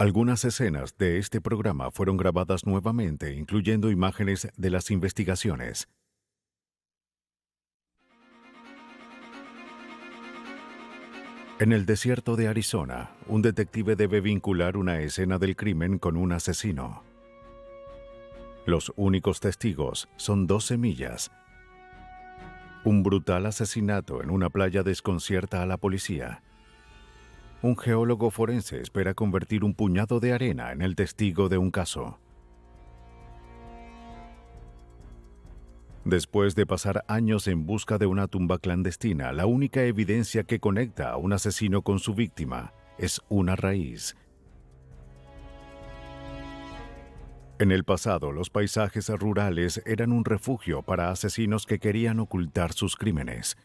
Algunas escenas de este programa fueron grabadas nuevamente, incluyendo imágenes de las investigaciones. En el desierto de Arizona, un detective debe vincular una escena del crimen con un asesino. Los únicos testigos son dos semillas. Un brutal asesinato en una playa desconcierta a la policía. Un geólogo forense espera convertir un puñado de arena en el testigo de un caso. Después de pasar años en busca de una tumba clandestina, la única evidencia que conecta a un asesino con su víctima es una raíz. En el pasado, los paisajes rurales eran un refugio para asesinos que querían ocultar sus crímenes.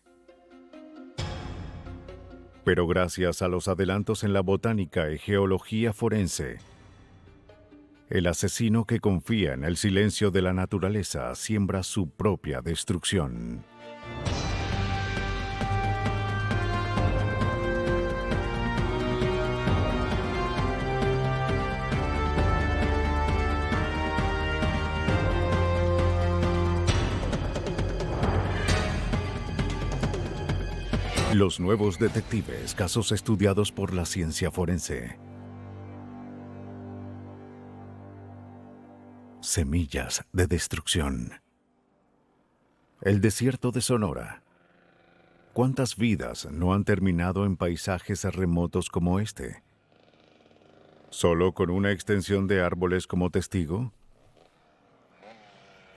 Pero gracias a los adelantos en la botánica y geología forense, el asesino que confía en el silencio de la naturaleza siembra su propia destrucción. Los nuevos detectives, casos estudiados por la ciencia forense. Semillas de destrucción. El desierto de Sonora. ¿Cuántas vidas no han terminado en paisajes remotos como este? ¿Solo con una extensión de árboles como testigo?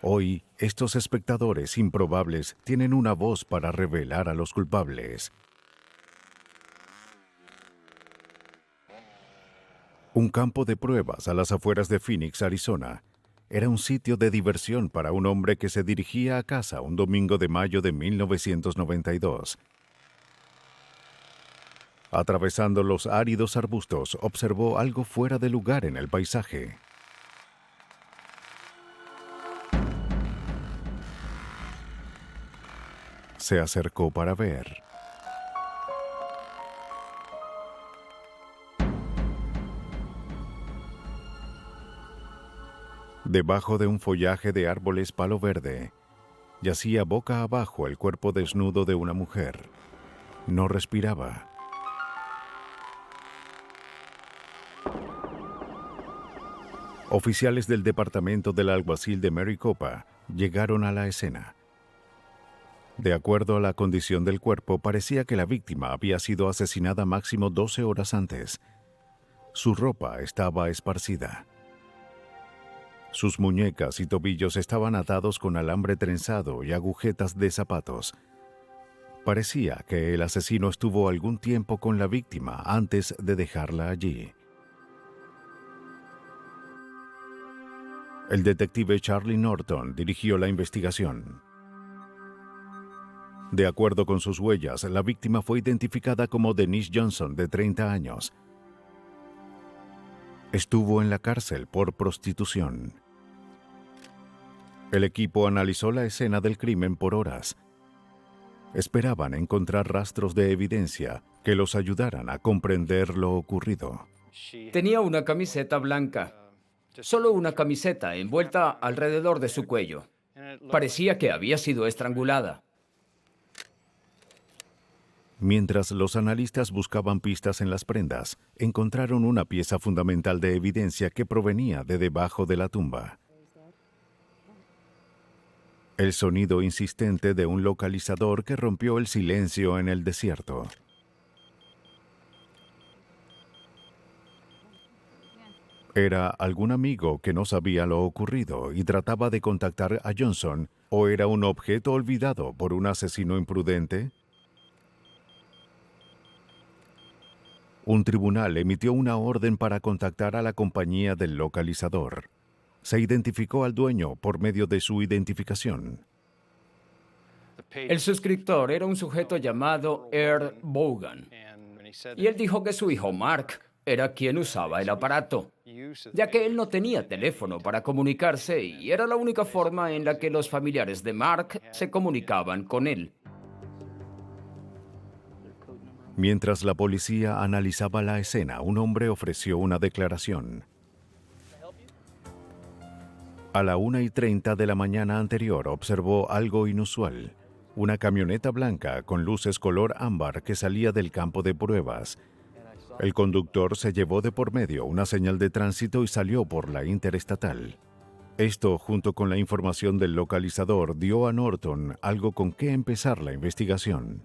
Hoy, estos espectadores improbables tienen una voz para revelar a los culpables. Un campo de pruebas a las afueras de Phoenix, Arizona, era un sitio de diversión para un hombre que se dirigía a casa un domingo de mayo de 1992. Atravesando los áridos arbustos, observó algo fuera de lugar en el paisaje. Se acercó para ver. Debajo de un follaje de árboles palo verde, yacía boca abajo el cuerpo desnudo de una mujer. No respiraba. Oficiales del departamento del alguacil de Maricopa llegaron a la escena. De acuerdo a la condición del cuerpo, parecía que la víctima había sido asesinada máximo 12 horas antes. Su ropa estaba esparcida. Sus muñecas y tobillos estaban atados con alambre trenzado y agujetas de zapatos. Parecía que el asesino estuvo algún tiempo con la víctima antes de dejarla allí. El detective Charlie Norton dirigió la investigación. De acuerdo con sus huellas, la víctima fue identificada como Denise Johnson, de 30 años. Estuvo en la cárcel por prostitución. El equipo analizó la escena del crimen por horas. Esperaban encontrar rastros de evidencia que los ayudaran a comprender lo ocurrido. Tenía una camiseta blanca, solo una camiseta envuelta alrededor de su cuello. Parecía que había sido estrangulada. Mientras los analistas buscaban pistas en las prendas, encontraron una pieza fundamental de evidencia que provenía de debajo de la tumba. El sonido insistente de un localizador que rompió el silencio en el desierto. ¿Era algún amigo que no sabía lo ocurrido y trataba de contactar a Johnson, o era un objeto olvidado por un asesino imprudente? Un tribunal emitió una orden para contactar a la compañía del localizador. Se identificó al dueño por medio de su identificación. El suscriptor era un sujeto llamado Earl Vaughan, y él dijo que su hijo Mark era quien usaba el aparato, ya que él no tenía teléfono para comunicarse y era la única forma en la que los familiares de Mark se comunicaban con él. Mientras la policía analizaba la escena, un hombre ofreció una declaración. A la 1:30 de la mañana anterior observó algo inusual. Una camioneta blanca con luces color ámbar que salía del campo de pruebas. El conductor se llevó de por medio una señal de tránsito y salió por la interestatal. Esto, junto con la información del localizador, dio a Norton algo con qué empezar la investigación.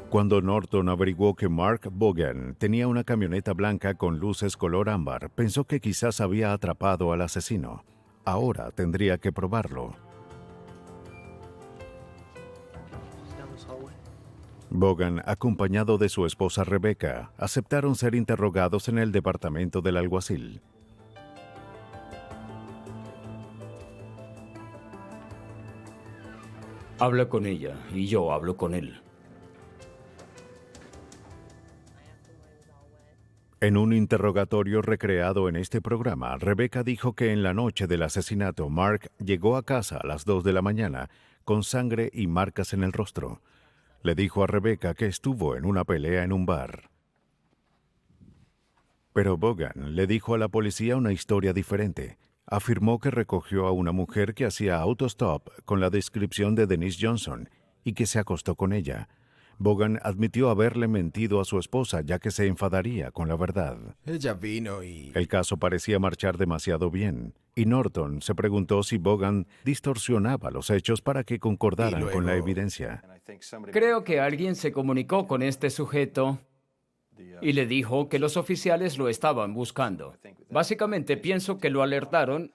Cuando Norton averiguó que Mark Vaughan tenía una camioneta blanca con luces color ámbar, pensó que quizás había atrapado al asesino. Ahora tendría que probarlo. Vaughan, acompañado de su esposa Rebecca, aceptaron ser interrogados en el departamento del alguacil. Habla con ella y yo hablo con él. En un interrogatorio recreado en este programa, Rebecca dijo que en la noche del asesinato, Mark llegó a casa a las 2 de la mañana con sangre y marcas en el rostro. Le dijo a Rebecca que estuvo en una pelea en un bar. Pero Vaughan le dijo a la policía una historia diferente. Afirmó que recogió a una mujer que hacía autostop con la descripción de Denise Johnson y que se acostó con ella. Vaughan admitió haberle mentido a su esposa ya que se enfadaría con la verdad. Ella vino y... El caso parecía marchar demasiado bien, y Norton se preguntó si Vaughan distorsionaba los hechos para que concordaran con la evidencia. Creo que alguien se comunicó con este sujeto y le dijo que los oficiales lo estaban buscando. Básicamente pienso que lo alertaron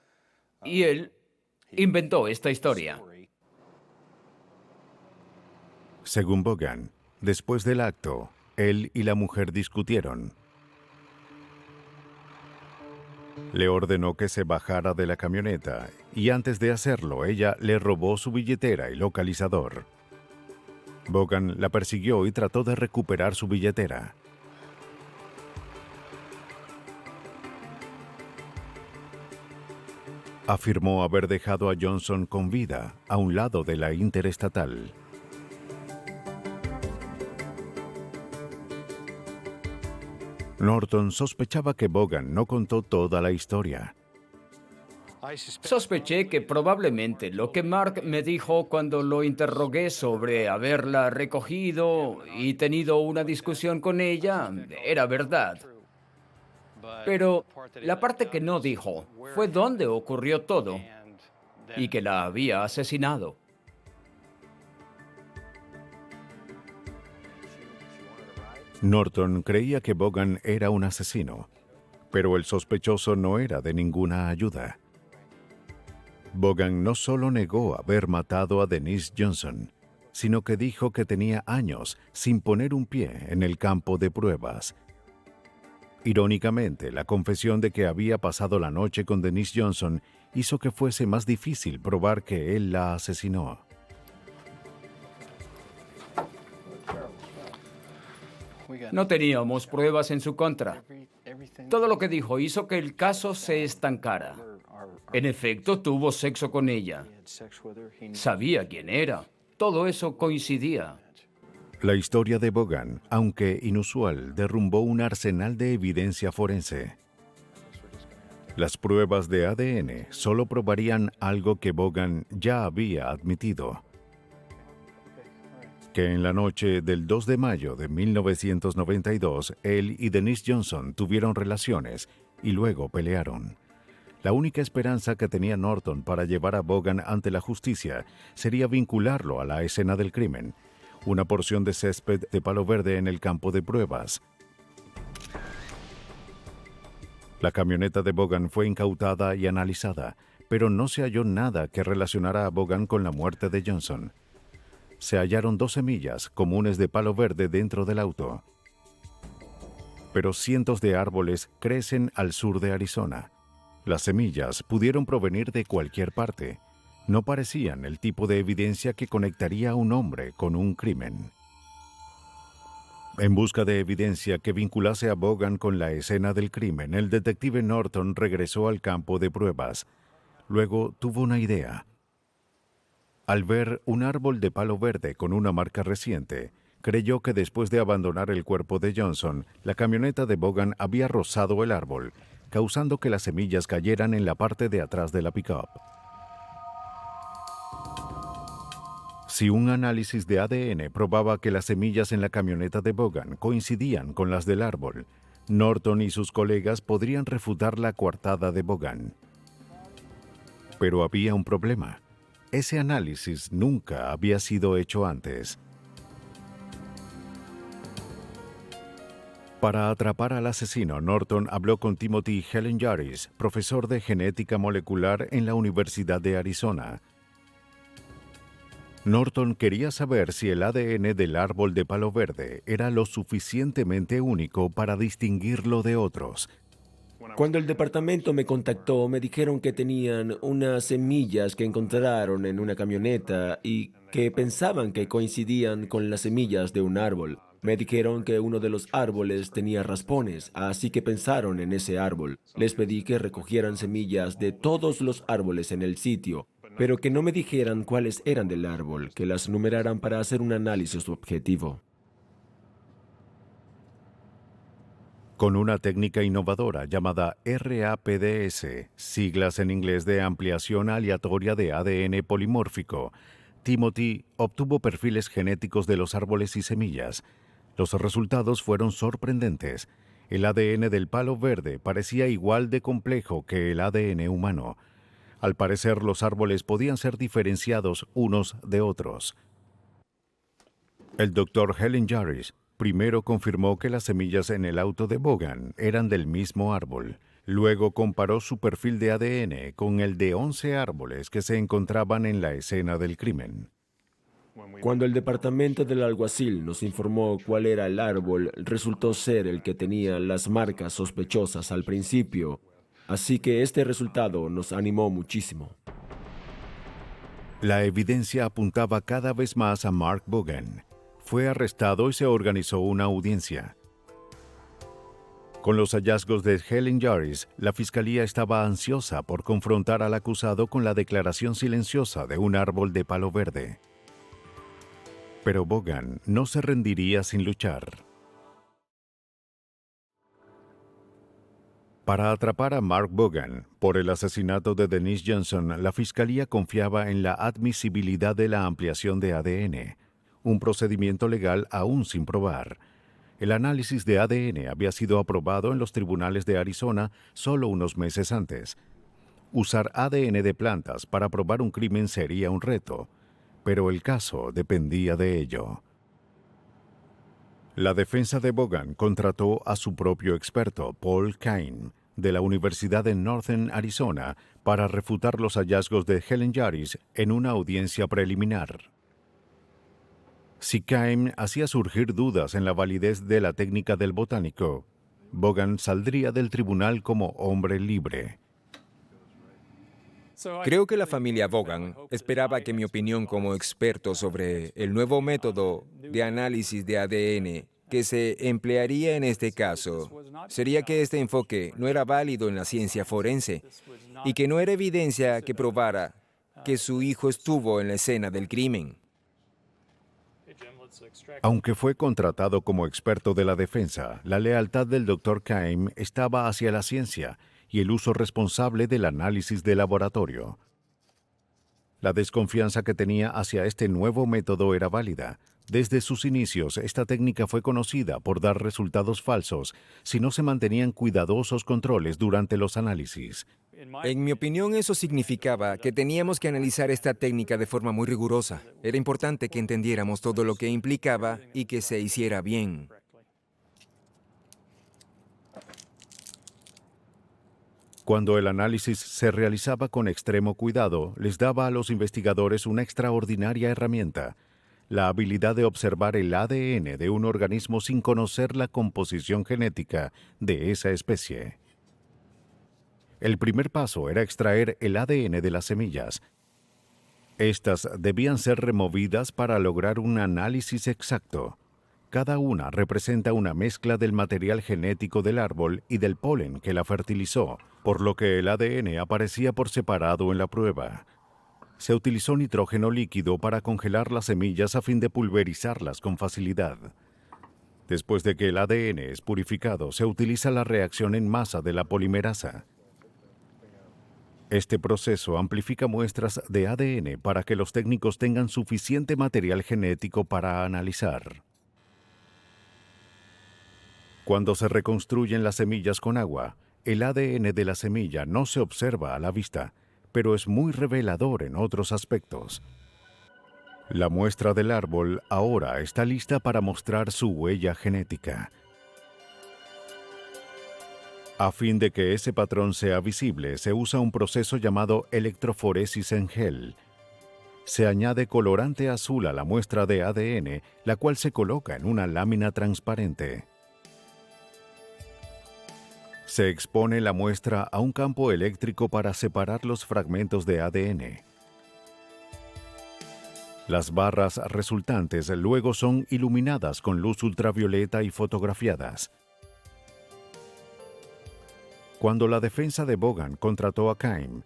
y él inventó esta historia. Según Vaughan, después del acto, él y la mujer discutieron. Le ordenó que se bajara de la camioneta y antes de hacerlo, ella le robó su billetera y localizador. Vaughan la persiguió y trató de recuperar su billetera. Afirmó haber dejado a Johnson con vida a un lado de la interestatal. Norton sospechaba que Vaughan no contó toda la historia. Sospeché que probablemente lo que Mark me dijo cuando lo interrogué sobre haberla recogido y tenido una discusión con ella era verdad. Pero la parte que no dijo fue dónde ocurrió todo y que la había asesinado. Norton creía que Vaughan era un asesino, pero el sospechoso no era de ninguna ayuda. Vaughan no solo negó haber matado a Denise Johnson, sino que dijo que tenía años sin poner un pie en el campo de pruebas. Irónicamente, la confesión de que había pasado la noche con Denise Johnson hizo que fuese más difícil probar que él la asesinó. No teníamos pruebas en su contra. Todo lo que dijo hizo que el caso se estancara. En efecto, tuvo sexo con ella. Sabía quién era. Todo eso coincidía. La historia de Vaughan, aunque inusual, derrumbó un arsenal de evidencia forense. Las pruebas de ADN solo probarían algo que Vaughan ya había admitido: que en la noche del 2 de mayo de 1992, él y Denise Johnson tuvieron relaciones y luego pelearon. La única esperanza que tenía Norton para llevar a Vaughan ante la justicia sería vincularlo a la escena del crimen, una porción de césped de palo verde en el campo de pruebas. La camioneta de Vaughan fue incautada y analizada, pero no se halló nada que relacionara a Vaughan con la muerte de Johnson. Se hallaron 2 semillas comunes de palo verde dentro del auto. Pero cientos de árboles crecen al sur de Arizona. Las semillas pudieron provenir de cualquier parte. No parecían el tipo de evidencia que conectaría a un hombre con un crimen. En busca de evidencia que vinculase a Vaughan con la escena del crimen, el detective Norton regresó al campo de pruebas. Luego tuvo una idea. Al ver un árbol de palo verde con una marca reciente, creyó que después de abandonar el cuerpo de Johnson, la camioneta de Vaughan había rozado el árbol, causando que las semillas cayeran en la parte de atrás de la pick-up. Si un análisis de ADN probaba que las semillas en la camioneta de Vaughan coincidían con las del árbol, Norton y sus colegas podrían refutar la coartada de Vaughan. Pero había un problema. Ese análisis nunca había sido hecho antes. Para atrapar al asesino, Norton habló con Timothy Helen Jarvis, profesor de genética molecular en la Universidad de Arizona. Norton quería saber si el ADN del árbol de palo verde era lo suficientemente único para distinguirlo de otros. Cuando el departamento me contactó, me dijeron que tenían unas semillas que encontraron en una camioneta y que pensaban que coincidían con las semillas de un árbol. Me dijeron que uno de los árboles tenía raspones, así que pensaron en ese árbol. Les pedí que recogieran semillas de todos los árboles en el sitio, pero que no me dijeran cuáles eran del árbol, que las numeraran para hacer un análisis objetivo. Con una técnica innovadora llamada RAPDS, siglas en inglés de ampliación aleatoria de ADN polimórfico, Timothy obtuvo perfiles genéticos de los árboles y semillas. Los resultados fueron sorprendentes. El ADN del palo verde parecía igual de complejo que el ADN humano. Al parecer, los árboles podían ser diferenciados unos de otros. El doctor Helen Jarvis primero confirmó que las semillas en el auto de Vaughan eran del mismo árbol. Luego comparó su perfil de ADN con el de 11 árboles que se encontraban en la escena del crimen. Cuando el departamento del alguacil nos informó cuál era el árbol, resultó ser el que tenía las marcas sospechosas al principio. Así que este resultado nos animó muchísimo. La evidencia apuntaba cada vez más a Mark Vaughan. Fue arrestado y se organizó una audiencia. Con los hallazgos de Helen Jarvis, la fiscalía estaba ansiosa por confrontar al acusado con la declaración silenciosa de un árbol de palo verde. Pero Vaughan no se rendiría sin luchar. Para atrapar a Mark Vaughan por el asesinato de Denise Johnson, la fiscalía confiaba en la admisibilidad de la ampliación de ADN, un procedimiento legal aún sin probar. El análisis de ADN había sido aprobado en los tribunales de Arizona solo unos meses antes. Usar ADN de plantas para probar un crimen sería un reto, pero el caso dependía de ello. La defensa de Vaughan contrató a su propio experto, Paul Kane, de la Universidad de Northern Arizona, para refutar los hallazgos de Helen Jarvis en una audiencia preliminar. Si Kane hacía surgir dudas en la validez de la técnica del botánico, Vaughan saldría del tribunal como hombre libre. Creo que la familia Vaughan esperaba que mi opinión como experto sobre el nuevo método de análisis de ADN que se emplearía en este caso sería que este enfoque no era válido en la ciencia forense y que no era evidencia que probara que su hijo estuvo en la escena del crimen. Aunque fue contratado como experto de la defensa, la lealtad del Dr. Kane estaba hacia la ciencia y el uso responsable del análisis de laboratorio. La desconfianza que tenía hacia este nuevo método era válida. Desde sus inicios, esta técnica fue conocida por dar resultados falsos si no se mantenían cuidadosos controles durante los análisis. En mi opinión, eso significaba que teníamos que analizar esta técnica de forma muy rigurosa. Era importante que entendiéramos todo lo que implicaba y que se hiciera bien. Cuando el análisis se realizaba con extremo cuidado, les daba a los investigadores una extraordinaria herramienta: la habilidad de observar el ADN de un organismo sin conocer la composición genética de esa especie. El primer paso era extraer el ADN de las semillas. Estas debían ser removidas para lograr un análisis exacto. Cada una representa una mezcla del material genético del árbol y del polen que la fertilizó, por lo que el ADN aparecía por separado en la prueba. Se utilizó nitrógeno líquido para congelar las semillas a fin de pulverizarlas con facilidad. Después de que el ADN es purificado, se utiliza la reacción en masa de la polimerasa. Este proceso amplifica muestras de ADN para que los técnicos tengan suficiente material genético para analizar. Cuando se reconstruyen las semillas con agua, el ADN de la semilla no se observa a la vista, pero es muy revelador en otros aspectos. La muestra del árbol ahora está lista para mostrar su huella genética. A fin de que ese patrón sea visible, se usa un proceso llamado electroforesis en gel. Se añade colorante azul a la muestra de ADN, la cual se coloca en una lámina transparente. Se expone la muestra a un campo eléctrico para separar los fragmentos de ADN. Las barras resultantes luego son iluminadas con luz ultravioleta y fotografiadas. Cuando la defensa de Vaughan contrató a Keim,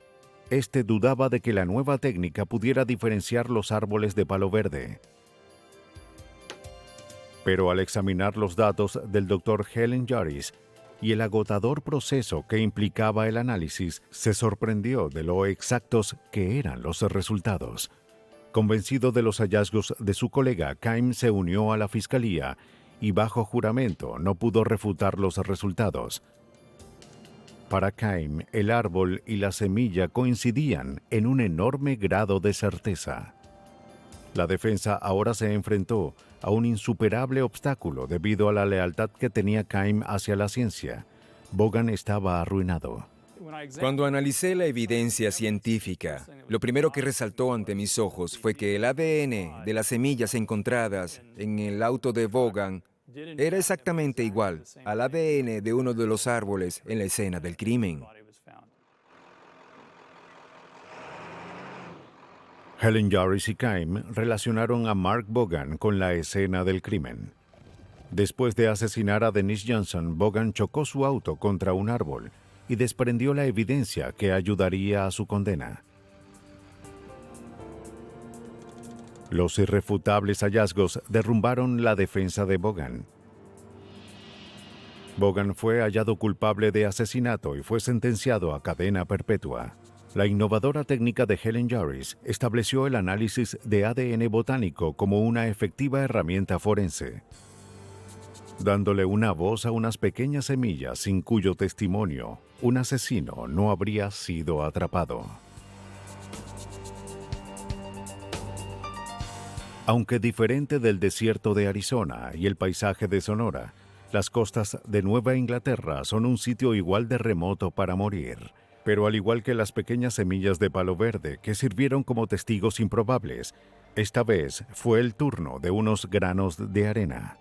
este dudaba de que la nueva técnica pudiera diferenciar los árboles de palo verde. Pero al examinar los datos del Dr. Helen Jarvis y el agotador proceso que implicaba el análisis, se sorprendió de lo exactos que eran los resultados. Convencido de los hallazgos de su colega, Keim se unió a la fiscalía y bajo juramento no pudo refutar los resultados. Para Keim, el árbol y la semilla coincidían en un enorme grado de certeza. La defensa ahora se enfrentó a un insuperable obstáculo debido a la lealtad que tenía Keim hacia la ciencia. Vaughan estaba arruinado. Cuando analicé la evidencia científica, lo primero que resaltó ante mis ojos fue que el ADN de las semillas encontradas en el auto de Vaughan era exactamente igual al ADN de uno de los árboles en la escena del crimen. Helen Jarvis y Keim relacionaron a Mark Vaughan con la escena del crimen. Después de asesinar a Denise Johnson, Vaughan chocó su auto contra un árbol y desprendió la evidencia que ayudaría a su condena. Los irrefutables hallazgos derrumbaron la defensa de Vaughan. Vaughan fue hallado culpable de asesinato y fue sentenciado a cadena perpetua. La innovadora técnica de Helen Jarvis estableció el análisis de ADN botánico como una efectiva herramienta forense, dándole una voz a unas pequeñas semillas sin cuyo testimonio un asesino no habría sido atrapado. Aunque diferente del desierto de Arizona y el paisaje de Sonora, las costas de Nueva Inglaterra son un sitio igual de remoto para morir. Pero al igual que las pequeñas semillas de palo verde que sirvieron como testigos improbables, esta vez fue el turno de unos granos de arena.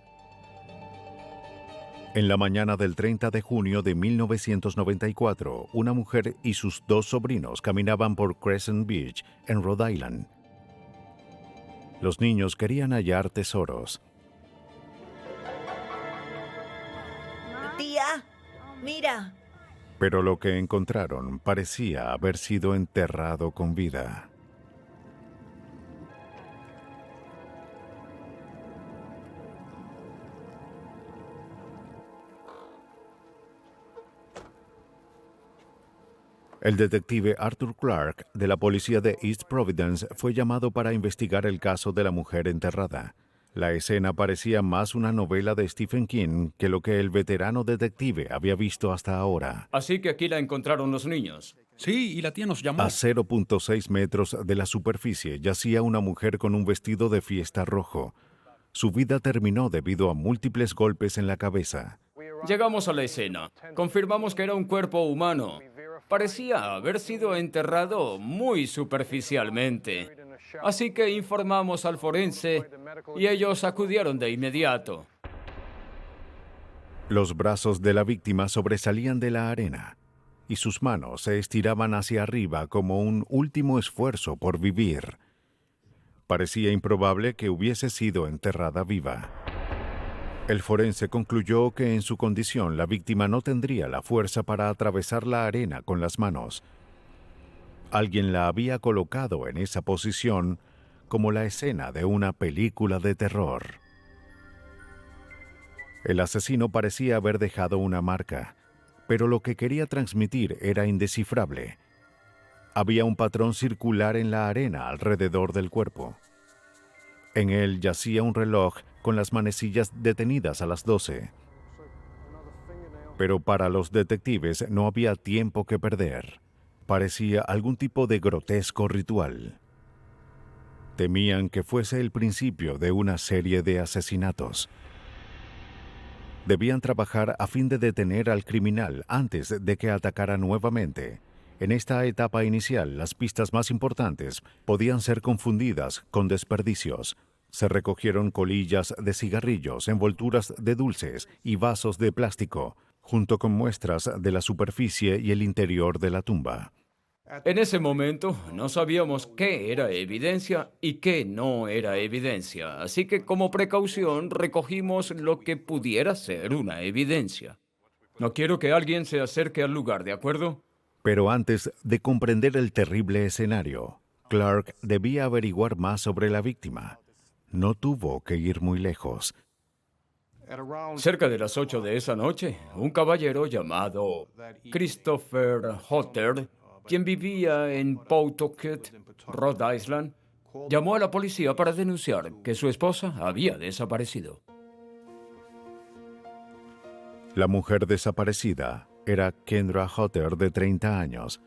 En la mañana del 30 de junio de 1994, una mujer y sus dos sobrinos caminaban por Crescent Beach, en Rhode Island. Los niños querían hallar tesoros. Tía, mira. Pero lo que encontraron parecía haber sido enterrado con vida. El detective Arthur Clarke de la policía de East Providence fue llamado para investigar el caso de la mujer enterrada. La escena parecía más una novela de Stephen King que lo que el veterano detective había visto hasta ahora. Así que aquí la encontraron los niños. Sí, y la tía nos llamó. A 0.6 metros de la superficie yacía una mujer con un vestido de fiesta rojo. Su vida terminó debido a múltiples golpes en la cabeza. Llegamos a la escena. Confirmamos que era un cuerpo humano. Parecía haber sido enterrado muy superficialmente. Así que informamos al forense y ellos acudieron de inmediato. Los brazos de la víctima sobresalían de la arena y sus manos se estiraban hacia arriba como un último esfuerzo por vivir. Parecía improbable que hubiese sido enterrada viva. El forense concluyó que en su condición la víctima no tendría la fuerza para atravesar la arena con las manos. Alguien la había colocado en esa posición como la escena de una película de terror. El asesino parecía haber dejado una marca, pero lo que quería transmitir era indescifrable. Había un patrón circular en la arena alrededor del cuerpo. En él yacía un reloj con las manecillas detenidas a las 12. Pero para los detectives no había tiempo que perder. Parecía algún tipo de grotesco ritual. Temían que fuese el principio de una serie de asesinatos. Debían trabajar a fin de detener al criminal antes de que atacara nuevamente. En esta etapa inicial, las pistas más importantes podían ser confundidas con desperdicios. Se recogieron colillas de cigarrillos, envolturas de dulces y vasos de plástico, junto con muestras de la superficie y el interior de la tumba. En ese momento no sabíamos qué era evidencia y qué no era evidencia, así que como precaución recogimos lo que pudiera ser una evidencia. No quiero que alguien se acerque al lugar, ¿de acuerdo? Pero antes de comprender el terrible escenario, Clark debía averiguar más sobre la víctima. No tuvo que ir muy lejos. Cerca de las 8 de esa noche, un caballero llamado Christopher Hotter, quien vivía en Pawtucket, Rhode Island, llamó a la policía para denunciar que su esposa había desaparecido. La mujer desaparecida era Kendra Hotter, de 30 años.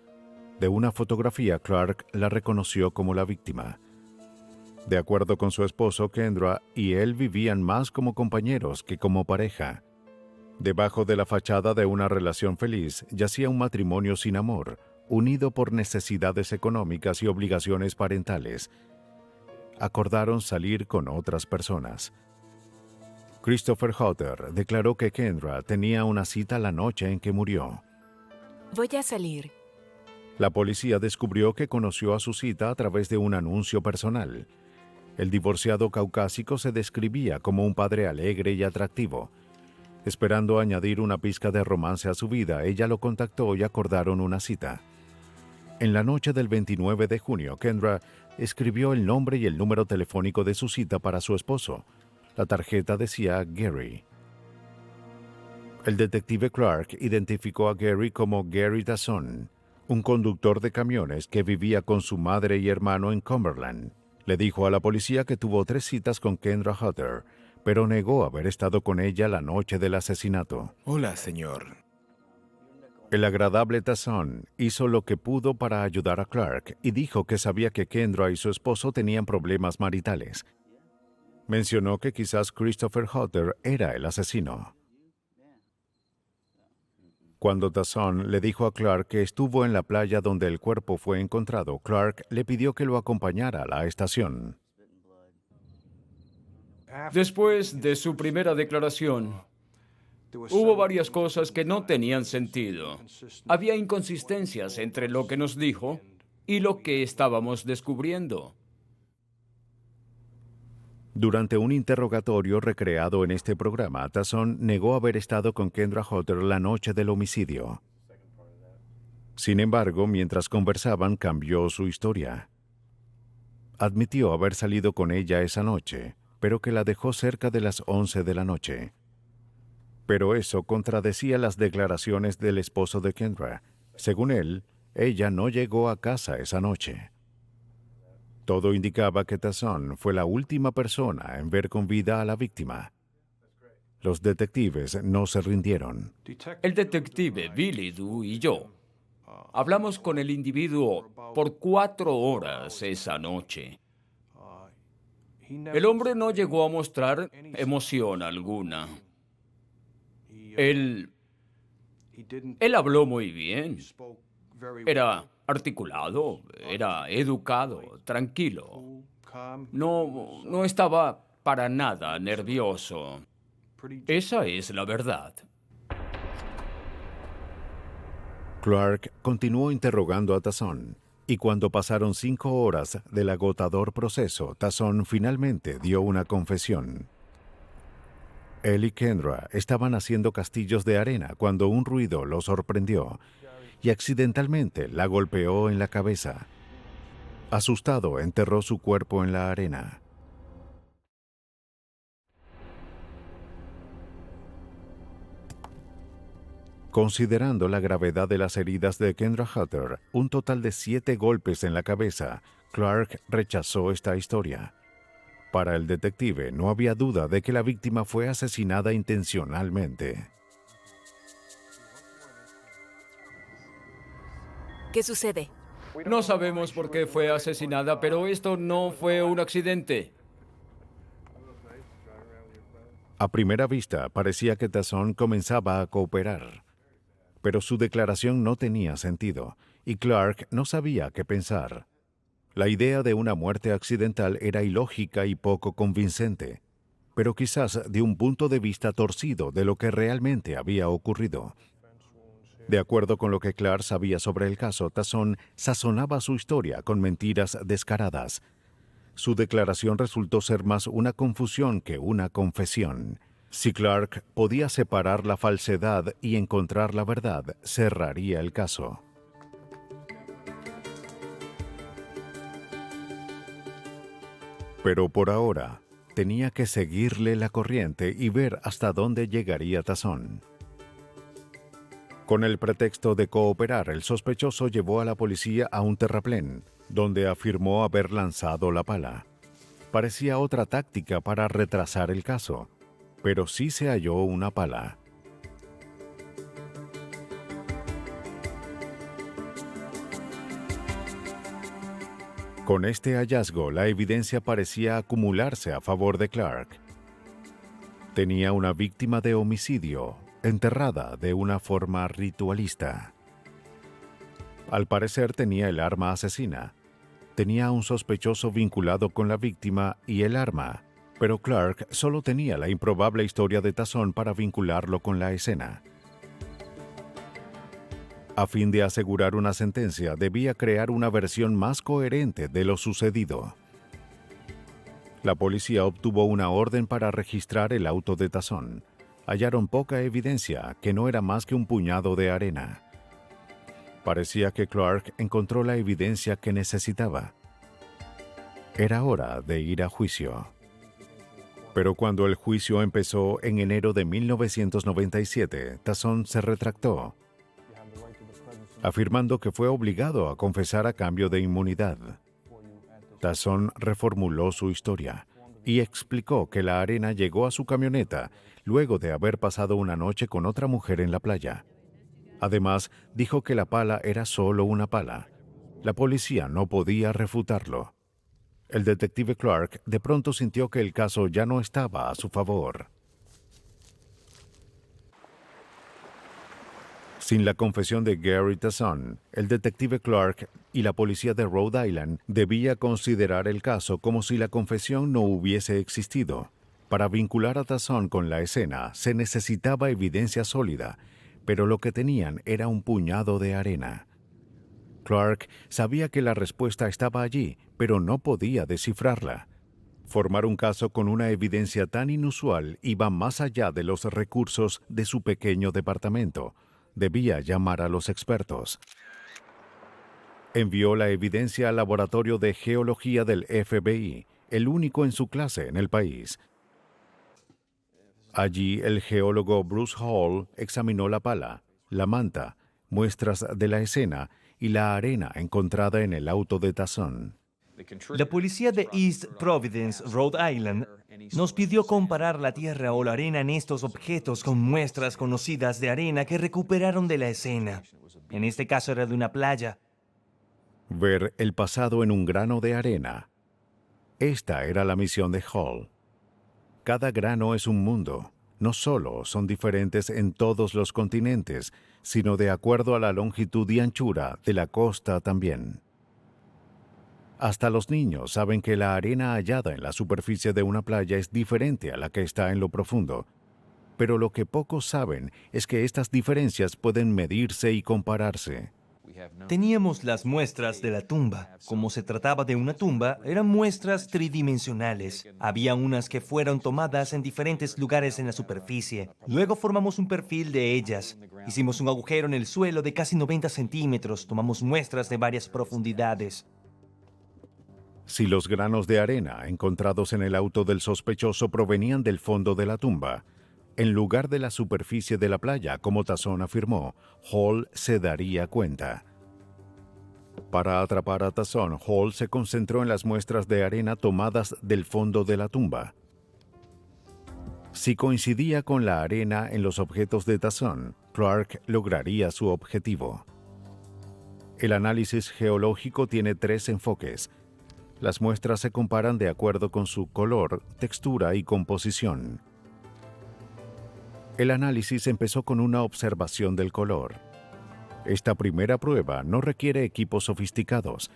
De una fotografía, Clark la reconoció como la víctima. De acuerdo con su esposo, Kendra y él vivían más como compañeros que como pareja. Debajo de la fachada de una relación feliz yacía un matrimonio sin amor, unido por necesidades económicas y obligaciones parentales. Acordaron salir con otras personas. Christopher Hotter declaró que Kendra tenía una cita la noche en que murió. Voy a salir. La policía descubrió que conoció a su cita a través de un anuncio personal. El divorciado caucásico se describía como un padre alegre y atractivo. Esperando añadir una pizca de romance a su vida, ella lo contactó y acordaron una cita. En la noche del 29 de junio, Kendra escribió el nombre y el número telefónico de su cita para su esposo. La tarjeta decía Gary. El detective Clark identificó a Gary como Gary Dazon, un conductor de camiones que vivía con su madre y hermano en Cumberland. Le dijo a la policía que tuvo 3 citas con Kendra Hotter, pero negó haber estado con ella la noche del asesinato. Hola, señor. El agradable Dazon hizo lo que pudo para ayudar a Clark y dijo que sabía que Kendra y su esposo tenían problemas maritales. Mencionó que quizás Christopher Hotter era el asesino. Cuando Dazon le dijo a Clark que estuvo en la playa donde el cuerpo fue encontrado, Clark le pidió que lo acompañara a la estación. Después de su primera declaración, hubo varias cosas que no tenían sentido. Había inconsistencias entre lo que nos dijo y lo que estábamos descubriendo. Durante un interrogatorio recreado en este programa, Dazon negó haber estado con Kendra Hotter la noche del homicidio. Sin embargo, mientras conversaban, cambió su historia. Admitió haber salido con ella esa noche, pero que la dejó cerca de las 11 de la noche. Pero eso contradecía las declaraciones del esposo de Kendra. Según él, ella no llegó a casa esa noche. Todo indicaba que Dazon fue la última persona en ver con vida a la víctima. Los detectives no se rindieron. El detective Billy Du y yo hablamos con el individuo por 4 horas esa noche. El hombre no llegó a mostrar emoción alguna. Él habló muy bien. Era articulado, era educado, tranquilo. No estaba para nada nervioso. Esa es la verdad. Clark continuó interrogando a Dazon, y cuando pasaron 5 horas del agotador proceso, Dazon finalmente dio una confesión. Él y Kendra estaban haciendo castillos de arena cuando un ruido los sorprendió, y accidentalmente la golpeó en la cabeza. Asustado, enterró su cuerpo en la arena. Considerando la gravedad de las heridas de Kendra Hutter, un total de 7 golpes en la cabeza, Clark rechazó esta historia. Para el detective no había duda de que la víctima fue asesinada intencionalmente. ¿Qué sucede? No sabemos por qué fue asesinada, pero esto no fue un accidente. A primera vista, parecía que Tazón comenzaba a cooperar. Pero su declaración no tenía sentido, y Clark no sabía qué pensar. La idea de una muerte accidental era ilógica y poco convincente, pero quizás de un punto de vista torcido de lo que realmente había ocurrido. De acuerdo con lo que Clark sabía sobre el caso, Tazón sazonaba su historia con mentiras descaradas. Su declaración resultó ser más una confusión que una confesión. Si Clark podía separar la falsedad y encontrar la verdad, cerraría el caso. Pero por ahora, tenía que seguirle la corriente y ver hasta dónde llegaría Tazón. Con el pretexto de cooperar, el sospechoso llevó a la policía a un terraplén, donde afirmó haber lanzado la pala. Parecía otra táctica para retrasar el caso, pero sí se halló una pala. Con este hallazgo, la evidencia parecía acumularse a favor de Clark. Tenía una víctima de homicidio, enterrada de una forma ritualista. Al parecer tenía el arma asesina. Tenía un sospechoso vinculado con la víctima y el arma, pero Clark solo tenía la improbable historia de Tazón para vincularlo con la escena. A fin de asegurar una sentencia, debía crear una versión más coherente de lo sucedido. La policía obtuvo una orden para registrar el auto de Tazón. Hallaron poca evidencia, que no era más que un puñado de arena. Parecía que Clark encontró la evidencia que necesitaba. Era hora de ir a juicio. Pero cuando el juicio empezó en enero de 1997, Tazón se retractó, afirmando que fue obligado a confesar a cambio de inmunidad. Tazón reformuló su historia y explicó que la arena llegó a su camioneta luego de haber pasado una noche con otra mujer en la playa. Además, dijo que la pala era solo una pala. La policía no podía refutarlo. El detective Clark de pronto sintió que el caso ya no estaba a su favor. Sin la confesión de Gary Tazón, el detective Clark y la policía de Rhode Island debía considerar el caso como si la confesión no hubiese existido. Para vincular a Tazón con la escena se necesitaba evidencia sólida, pero lo que tenían era un puñado de arena. Clark sabía que la respuesta estaba allí, pero no podía descifrarla. Formar un caso con una evidencia tan inusual iba más allá de los recursos de su pequeño departamento. Debía llamar a los expertos. Envió la evidencia al laboratorio de geología del FBI, el único en su clase en el país. Allí, el geólogo Bruce Hall examinó la pala, la manta, muestras de la escena y la arena encontrada en el auto de Tazón. La policía de East Providence, Rhode Island, nos pidió comparar la tierra o la arena en estos objetos con muestras conocidas de arena que recuperaron de la escena. En este caso era de una playa. Ver el pasado en un grano de arena. Esta era la misión de Hall. Cada grano es un mundo. No solo son diferentes en todos los continentes, sino de acuerdo a la longitud y anchura de la costa también. Hasta los niños saben que la arena hallada en la superficie de una playa es diferente a la que está en lo profundo. Pero lo que pocos saben es que estas diferencias pueden medirse y compararse. Teníamos las muestras de la tumba. Como se trataba de una tumba, eran muestras tridimensionales. Había unas que fueron tomadas en diferentes lugares en la superficie. Luego formamos un perfil de ellas. Hicimos un agujero en el suelo de casi 90 centímetros. Tomamos muestras de varias profundidades. Si los granos de arena encontrados en el auto del sospechoso provenían del fondo de la tumba, en lugar de la superficie de la playa, como Tazón afirmó, Hall se daría cuenta. Para atrapar a Tazón, Hall se concentró en las muestras de arena tomadas del fondo de la tumba. Si coincidía con la arena en los objetos de Tazón, Clark lograría su objetivo. El análisis geológico tiene 3 enfoques. Las muestras se comparan de acuerdo con su color, textura y composición. El análisis empezó con una observación del color. Esta primera prueba no requiere equipos sofisticados,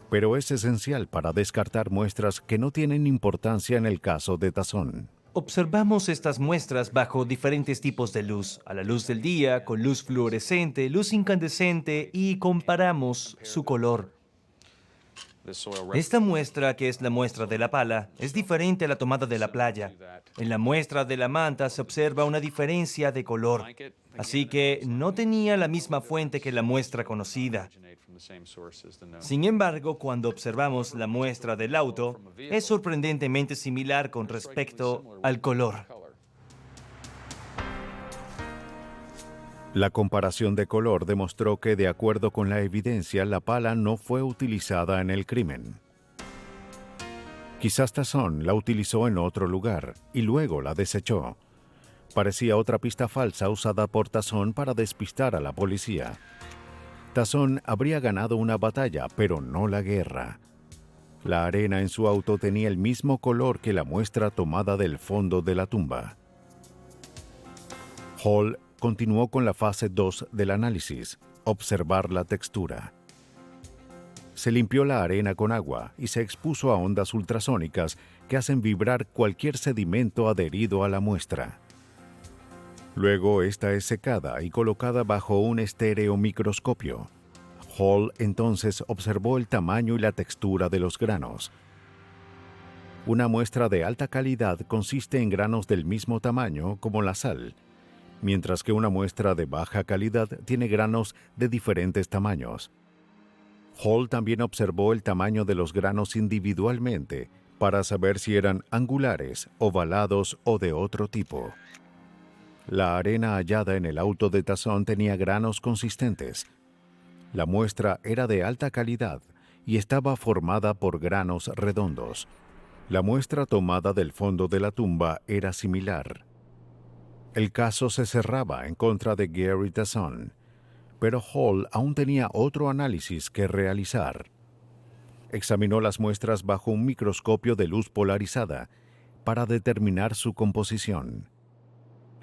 pero es esencial para descartar muestras que no tienen importancia en el caso de Tazón. Observamos estas muestras bajo diferentes tipos de luz, a la luz del día, con luz fluorescente, luz incandescente, y comparamos su color. Esta muestra, que es la muestra de la pala, es diferente a la tomada de la playa. En la muestra de la manta se observa una diferencia de color, así que no tenía la misma fuente que la muestra conocida. Sin embargo, cuando observamos la muestra del auto, es sorprendentemente similar con respecto al color. La comparación de color demostró que, de acuerdo con la evidencia, la pala no fue utilizada en el crimen. Quizás Tazón la utilizó en otro lugar y luego la desechó. Parecía otra pista falsa usada por Tazón para despistar a la policía. Tazón habría ganado una batalla, pero no la guerra. La arena en su auto tenía el mismo color que la muestra tomada del fondo de la tumba. Hall continuó con la fase 2 del análisis, observar la textura. Se limpió la arena con agua y se expuso a ondas ultrasónicas que hacen vibrar cualquier sedimento adherido a la muestra. Luego esta es secada y colocada bajo un estereomicroscopio. Hall entonces observó el tamaño y la textura de los granos. Una muestra de alta calidad consiste en granos del mismo tamaño como la sal, mientras que una muestra de baja calidad tiene granos de diferentes tamaños. Hall también observó el tamaño de los granos individualmente para saber si eran angulares, ovalados o de otro tipo. La arena hallada en el auto de Tazón tenía granos consistentes. La muestra era de alta calidad y estaba formada por granos redondos. La muestra tomada del fondo de la tumba era similar. El caso se cerraba en contra de Gary Tazón, pero Hall aún tenía otro análisis que realizar. Examinó las muestras bajo un microscopio de luz polarizada para determinar su composición.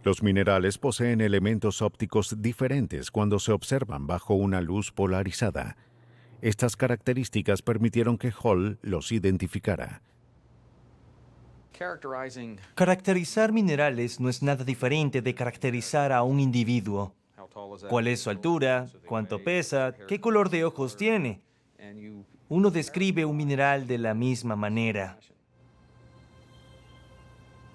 Los minerales poseen elementos ópticos diferentes cuando se observan bajo una luz polarizada. Estas características permitieron que Hall los identificara. Caracterizar minerales no es nada diferente de caracterizar a un individuo. ¿Cuál es su altura? ¿Cuánto pesa? ¿Qué color de ojos tiene? Uno describe un mineral de la misma manera.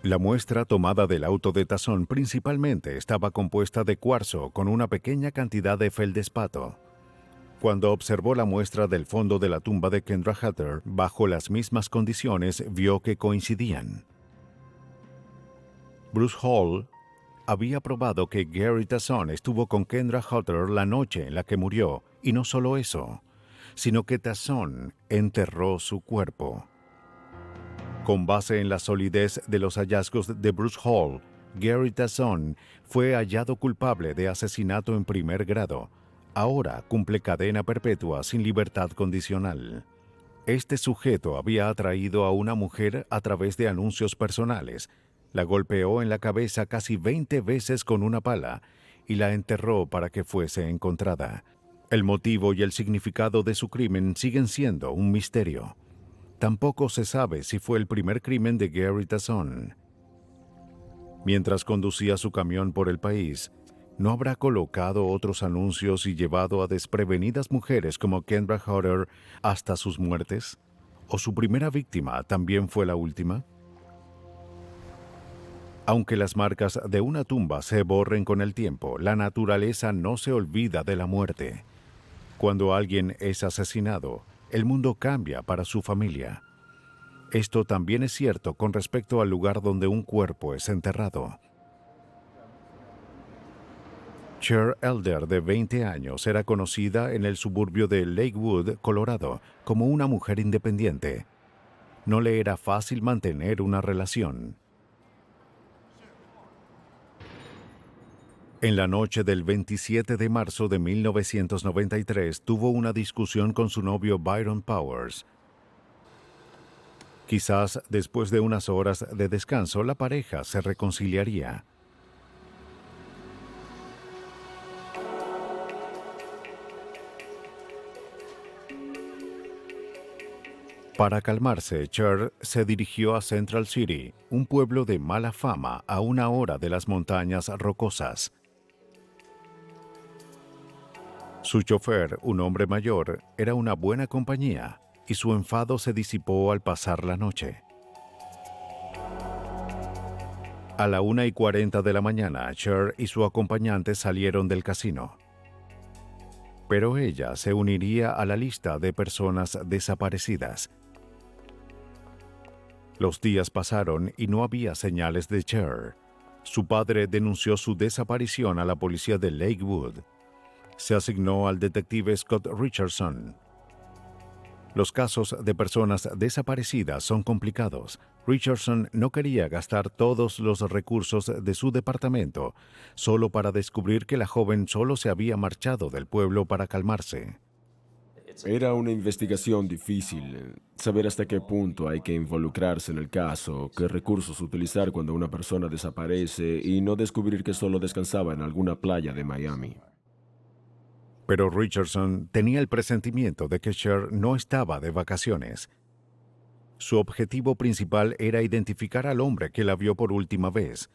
La muestra tomada del auto de Tazón principalmente estaba compuesta de cuarzo con una pequeña cantidad de feldespato. Cuando observó la muestra del fondo de la tumba de Kendra Hutter, bajo las mismas condiciones, vio que coincidían. Bruce Hall había probado que Gary Tazón estuvo con Kendra Hutter la noche en la que murió, y no solo eso, sino que Tazón enterró su cuerpo. Con base en la solidez de los hallazgos de Bruce Hall, Gary Tazón fue hallado culpable de asesinato en primer grado. Ahora cumple cadena perpetua sin libertad condicional. Este sujeto había atraído a una mujer a través de anuncios personales, la golpeó en la cabeza casi 20 veces con una pala y la enterró para que fuese encontrada. El motivo y el significado de su crimen siguen siendo un misterio. Tampoco se sabe si fue el primer crimen de Gary Tazón. Mientras conducía su camión por el país, ¿No habrá colocado otros anuncios y llevado a desprevenidas mujeres como Kendra Hodder hasta sus muertes? ¿O su primera víctima también fue la última? Aunque las marcas de una tumba se borren con el tiempo, la naturaleza no se olvida de la muerte. Cuando alguien es asesinado, el mundo cambia para su familia. Esto también es cierto con respecto al lugar donde un cuerpo es enterrado. Cher Elder, de 20 años, era conocida en el suburbio de Lakewood, Colorado, como una mujer independiente. No le era fácil mantener una relación. En la noche del 27 de marzo de 1993 tuvo una discusión con su novio Byron Powers. Quizás después de unas horas de descanso la pareja se reconciliaría. Para calmarse, Cher se dirigió a Central City, un pueblo de mala fama a una hora de las montañas rocosas. Su chofer, un hombre mayor, era una buena compañía y su enfado se disipó al pasar la noche. A la 1:40 de la mañana, Cher y su acompañante salieron del casino. Pero ella se uniría a la lista de personas desaparecidas. Los días pasaron y no había señales de Cher. Su padre denunció su desaparición a la policía de Lakewood. Se asignó al detective Scott Richardson. Los casos de personas desaparecidas son complicados. Richardson no quería gastar todos los recursos de su departamento solo para descubrir que la joven solo se había marchado del pueblo para calmarse. Era una investigación difícil. Saber hasta qué punto hay que involucrarse en el caso, qué recursos utilizar cuando una persona desaparece y no descubrir que solo descansaba en alguna playa de Miami. Pero Richardson tenía el presentimiento de que Cher no estaba de vacaciones. Su objetivo principal era identificar al hombre que la vio por última vez.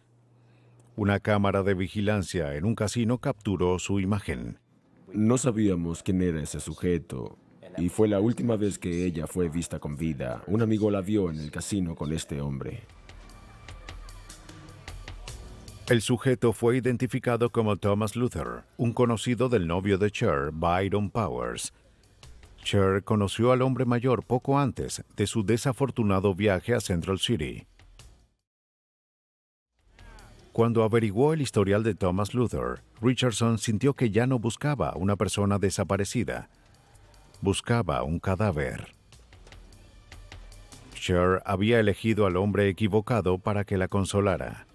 Una cámara de vigilancia en un casino capturó su imagen. No sabíamos quién era ese sujeto, y fue la última vez que ella fue vista con vida. Un amigo la vio en el casino con este hombre. El sujeto fue identificado como Thomas Luther, un conocido del novio de Cher, Byron Powers. Cher conoció al hombre mayor poco antes de su desafortunado viaje a Central City. Cuando averiguó el historial de Thomas Luther, Richardson sintió que ya no buscaba una persona desaparecida. Buscaba un cadáver. Cher había elegido al hombre equivocado para que la consolara.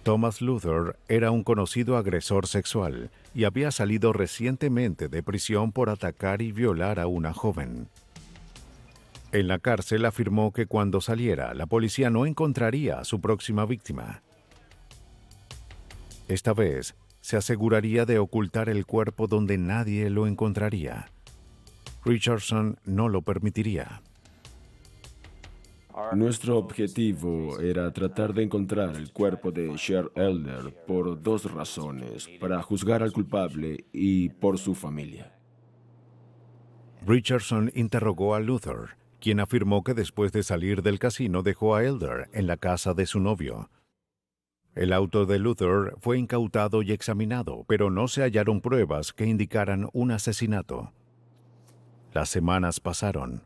Thomas Luther era un conocido agresor sexual y había salido recientemente de prisión por atacar y violar a una joven. En la cárcel afirmó que cuando saliera, la policía no encontraría a su próxima víctima. Esta vez, se aseguraría de ocultar el cuerpo donde nadie lo encontraría. Richardson no lo permitiría. Nuestro objetivo era tratar de encontrar el cuerpo de Cher Elder por dos razones: para juzgar al culpable y por su familia. Richardson interrogó a Luther, quien afirmó que después de salir del casino dejó a Elder en la casa de su novio. El auto de Luther fue incautado y examinado, pero no se hallaron pruebas que indicaran un asesinato. Las semanas pasaron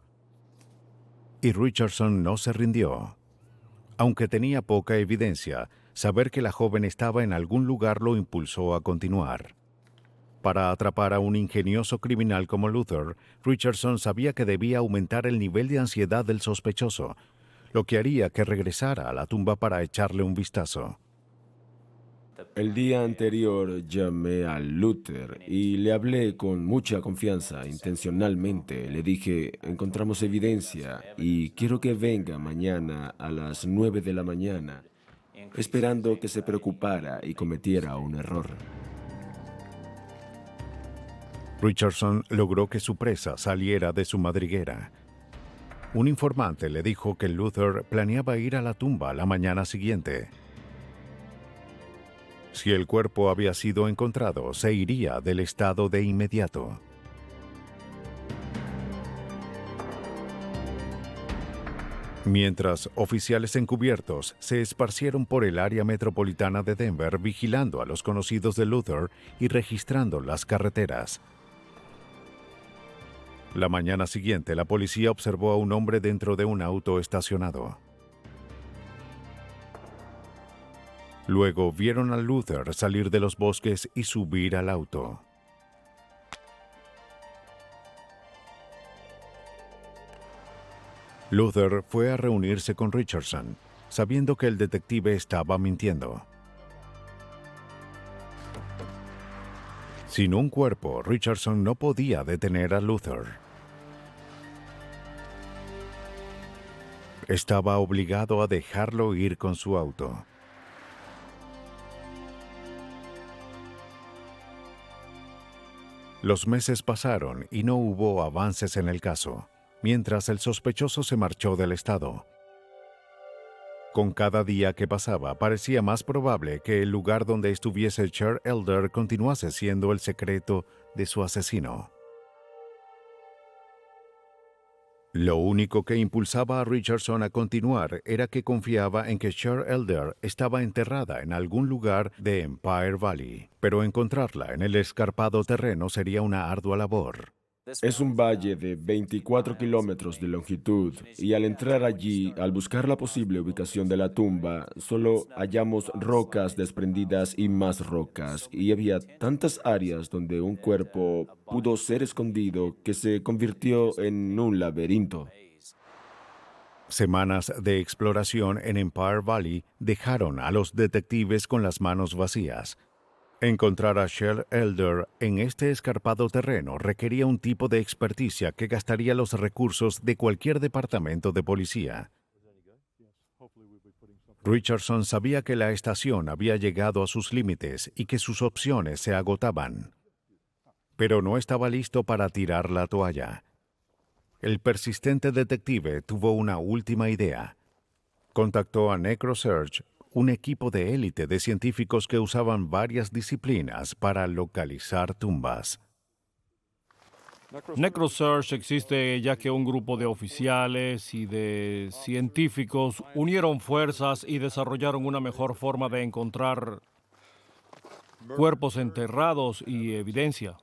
y Richardson no se rindió. Aunque tenía poca evidencia, saber que la joven estaba en algún lugar lo impulsó a continuar. Para atrapar a un ingenioso criminal como Luther, Richardson sabía que debía aumentar el nivel de ansiedad del sospechoso, lo que haría que regresara a la tumba para echarle un vistazo. El día anterior llamé a Luther y le hablé con mucha confianza, intencionalmente. Le dije: encontramos evidencia y quiero que venga mañana a las 9 de la mañana, esperando que se preocupara y cometiera un error. Richardson logró que su presa saliera de su madriguera. Un informante le dijo que Luther planeaba ir a la tumba la mañana siguiente. Si el cuerpo había sido encontrado, se iría del estado de inmediato. Mientras, oficiales encubiertos se esparcieron por el área metropolitana de Denver vigilando a los conocidos de Luther y registrando las carreteras. La mañana siguiente, la policía observó a un hombre dentro de un auto estacionado. Luego vieron a Luther salir de los bosques y subir al auto. Luther fue a reunirse con Richardson, sabiendo que el detective estaba mintiendo. Sin un cuerpo, Richardson no podía detener a Luther. Estaba obligado a dejarlo ir con su auto. Los meses pasaron y no hubo avances en el caso, mientras el sospechoso se marchó del estado. Con cada día que pasaba, parecía más probable que el lugar donde estuviese Cher Elder continuase siendo el secreto de su asesino. Lo único que impulsaba a Richardson a continuar era que confiaba en que Cher Elder estaba enterrada en algún lugar de Empire Valley, pero encontrarla en el escarpado terreno sería una ardua labor. Es un valle de 24 kilómetros de longitud y al entrar allí, al buscar la posible ubicación de la tumba, solo hallamos rocas desprendidas y más rocas, y había tantas áreas donde un cuerpo pudo ser escondido que se convirtió en un laberinto. Semanas de exploración en Empire Valley dejaron a los detectives con las manos vacías. Encontrar a Cher Elder en este escarpado terreno requería un tipo de experticia que gastaría los recursos de cualquier departamento de policía. Richardson sabía que la estación había llegado a sus límites y que sus opciones se agotaban. Pero no estaba listo para tirar la toalla. El persistente detective tuvo una última idea. Contactó a NecroSearch, un equipo de élite de científicos que usaban varias disciplinas para localizar tumbas. NecroSearch existe ya que un grupo de oficiales y de científicos unieron fuerzas y desarrollaron una mejor forma de encontrar cuerpos enterrados y evidencia.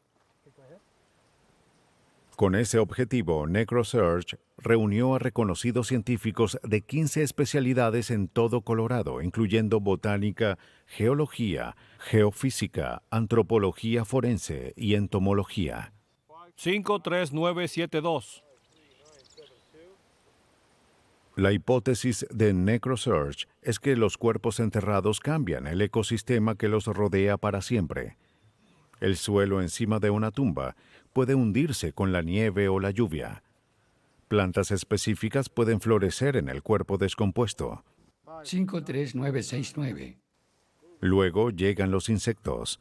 Con ese objetivo, NecroSearch reunió a reconocidos científicos de 15 especialidades en todo Colorado, incluyendo botánica, geología, geofísica, antropología forense y entomología. 53972. La hipótesis de NecroSearch es que los cuerpos enterrados cambian el ecosistema que los rodea para siempre. El suelo encima de una tumba puede hundirse con la nieve o la lluvia. Plantas específicas pueden florecer en el cuerpo descompuesto. 53969. Luego llegan los insectos.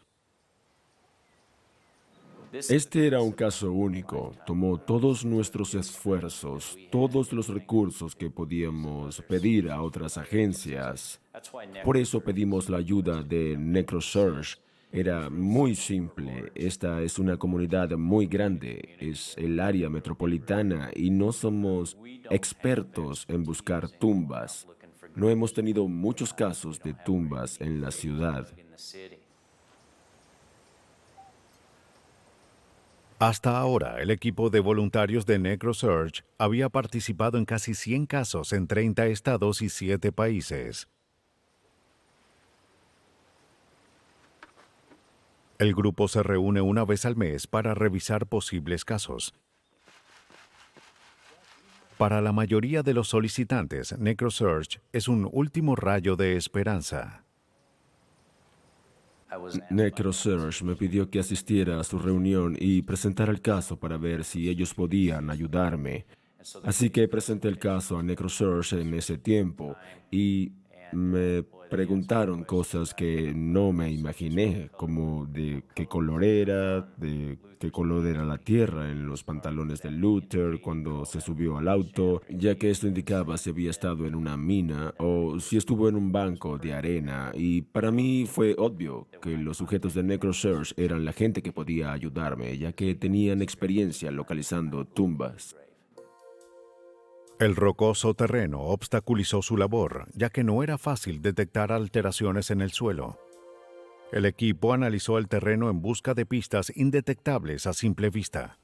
Este era un caso único. Tomó todos nuestros esfuerzos, todos los recursos que podíamos pedir a otras agencias. Por eso pedimos la ayuda de NecroSearch. Era muy simple. Esta es una comunidad muy grande. Es el área metropolitana y no somos expertos en buscar tumbas. No hemos tenido muchos casos de tumbas en la ciudad. Hasta ahora, el equipo de voluntarios de NecroSearch había participado en casi 100 casos en 30 estados y 7 países. El grupo se reúne una vez al mes para revisar posibles casos. Para la mayoría de los solicitantes, NecroSearch es un último rayo de esperanza. NecroSearch me pidió que asistiera a su reunión y presentara el caso para ver si ellos podían ayudarme. Así que presenté el caso a NecroSearch en ese tiempo y me Preguntaron cosas que no me imaginé, como de qué color era, de qué color era la tierra en los pantalones de Luther cuando se subió al auto, ya que esto indicaba si había estado en una mina o si estuvo en un banco de arena. Y para mí fue obvio que los sujetos de NecroSearch eran la gente que podía ayudarme, ya que tenían experiencia localizando tumbas. El rocoso terreno obstaculizó su labor, ya que no era fácil detectar alteraciones en el suelo. El equipo analizó el terreno en busca de pistas indetectables a simple vista.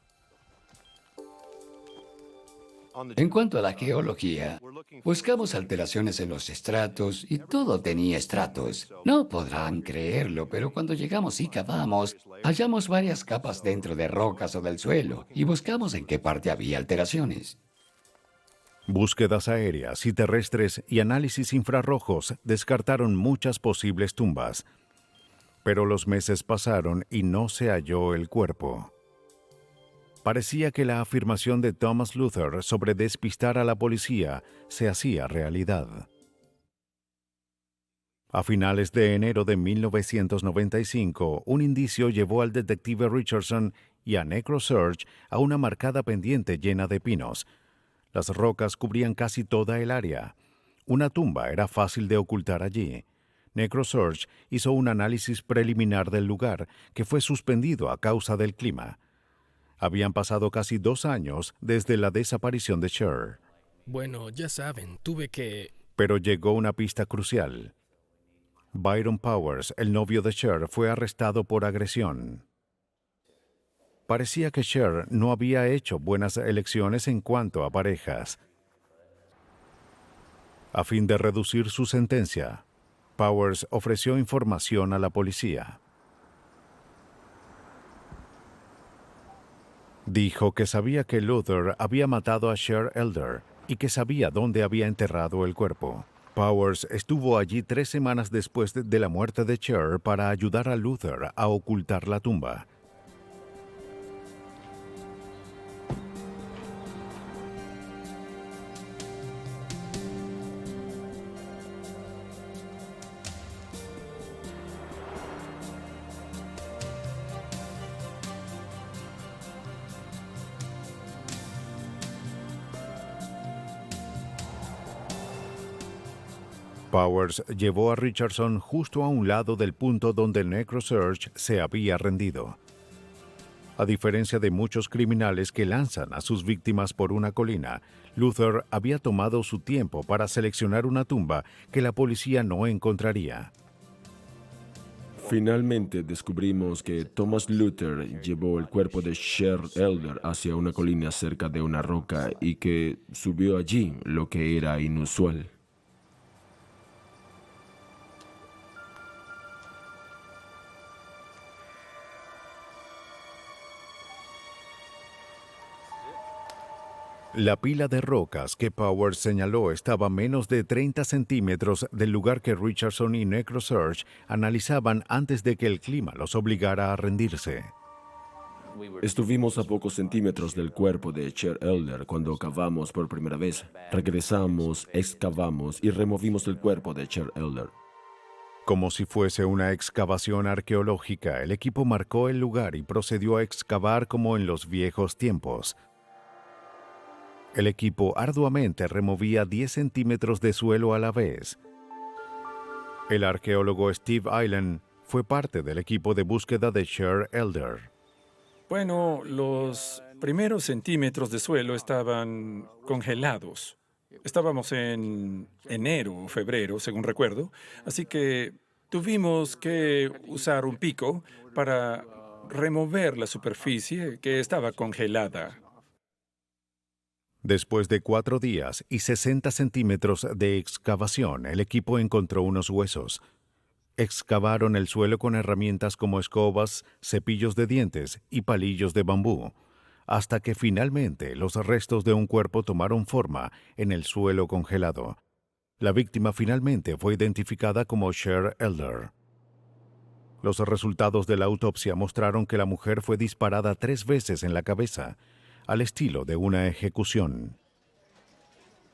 En cuanto a la geología, buscamos alteraciones en los estratos y todo tenía estratos. No podrán creerlo, pero cuando llegamos y cavamos, hallamos varias capas dentro de rocas o del suelo y buscamos en qué parte había alteraciones. Búsquedas aéreas y terrestres y análisis infrarrojos descartaron muchas posibles tumbas. Pero los meses pasaron y no se halló el cuerpo. Parecía que la afirmación de Thomas Luther sobre despistar a la policía se hacía realidad. A finales de enero de 1995, un indicio llevó al detective Richardson y a NecroSearch a una marcada pendiente llena de pinos. Las rocas cubrían casi toda el área. Una tumba era fácil de ocultar allí. NecroSearch hizo un análisis preliminar del lugar, que fue suspendido a causa del clima. Habían pasado casi 2 años desde la desaparición de Cher. Bueno, ya saben, tuve que... Pero llegó una pista crucial. Byron Powers, el novio de Cher, fue arrestado por agresión. Parecía que Cher no había hecho buenas elecciones en cuanto a parejas. A fin de reducir su sentencia, Powers ofreció información a la policía. Dijo que sabía que Luther había matado a Cher Elder y que sabía dónde había enterrado el cuerpo. Powers estuvo allí 3 semanas después de la muerte de Cher para ayudar a Luther a ocultar la tumba. Powers llevó a Richardson justo a un lado del punto donde NecroSearch se había rendido. A diferencia de muchos criminales que lanzan a sus víctimas por una colina, Luther había tomado su tiempo para seleccionar una tumba que la policía no encontraría. Finalmente descubrimos que Thomas Luther llevó el cuerpo de Cher Elder hacia una colina cerca de una roca y que subió allí, lo que era inusual. La pila de rocas que Powers señaló estaba a menos de 30 centímetros del lugar que Richardson y NecroSearch analizaban antes de que el clima los obligara a rendirse. Estuvimos a pocos centímetros del cuerpo de Cher Elder cuando cavamos por primera vez. Regresamos, excavamos y removimos el cuerpo de Cher Elder. Como si fuese una excavación arqueológica, el equipo marcó el lugar y procedió a excavar como en los viejos tiempos. El equipo arduamente removía 10 centímetros de suelo a la vez. El arqueólogo Steve Island fue parte del equipo de búsqueda de Cher Elder. Bueno, los primeros centímetros de suelo estaban congelados. Estábamos en enero o febrero, según recuerdo, así que tuvimos que usar un pico para remover la superficie que estaba congelada. Después de 4 días y 60 centímetros de excavación, el equipo encontró unos huesos. Excavaron el suelo con herramientas como escobas, cepillos de dientes y palillos de bambú, hasta que finalmente los restos de un cuerpo tomaron forma en el suelo congelado. La víctima finalmente fue identificada como Cher Elder. Los resultados de la autopsia mostraron que la mujer fue disparada 3 veces en la cabeza, al estilo de una ejecución.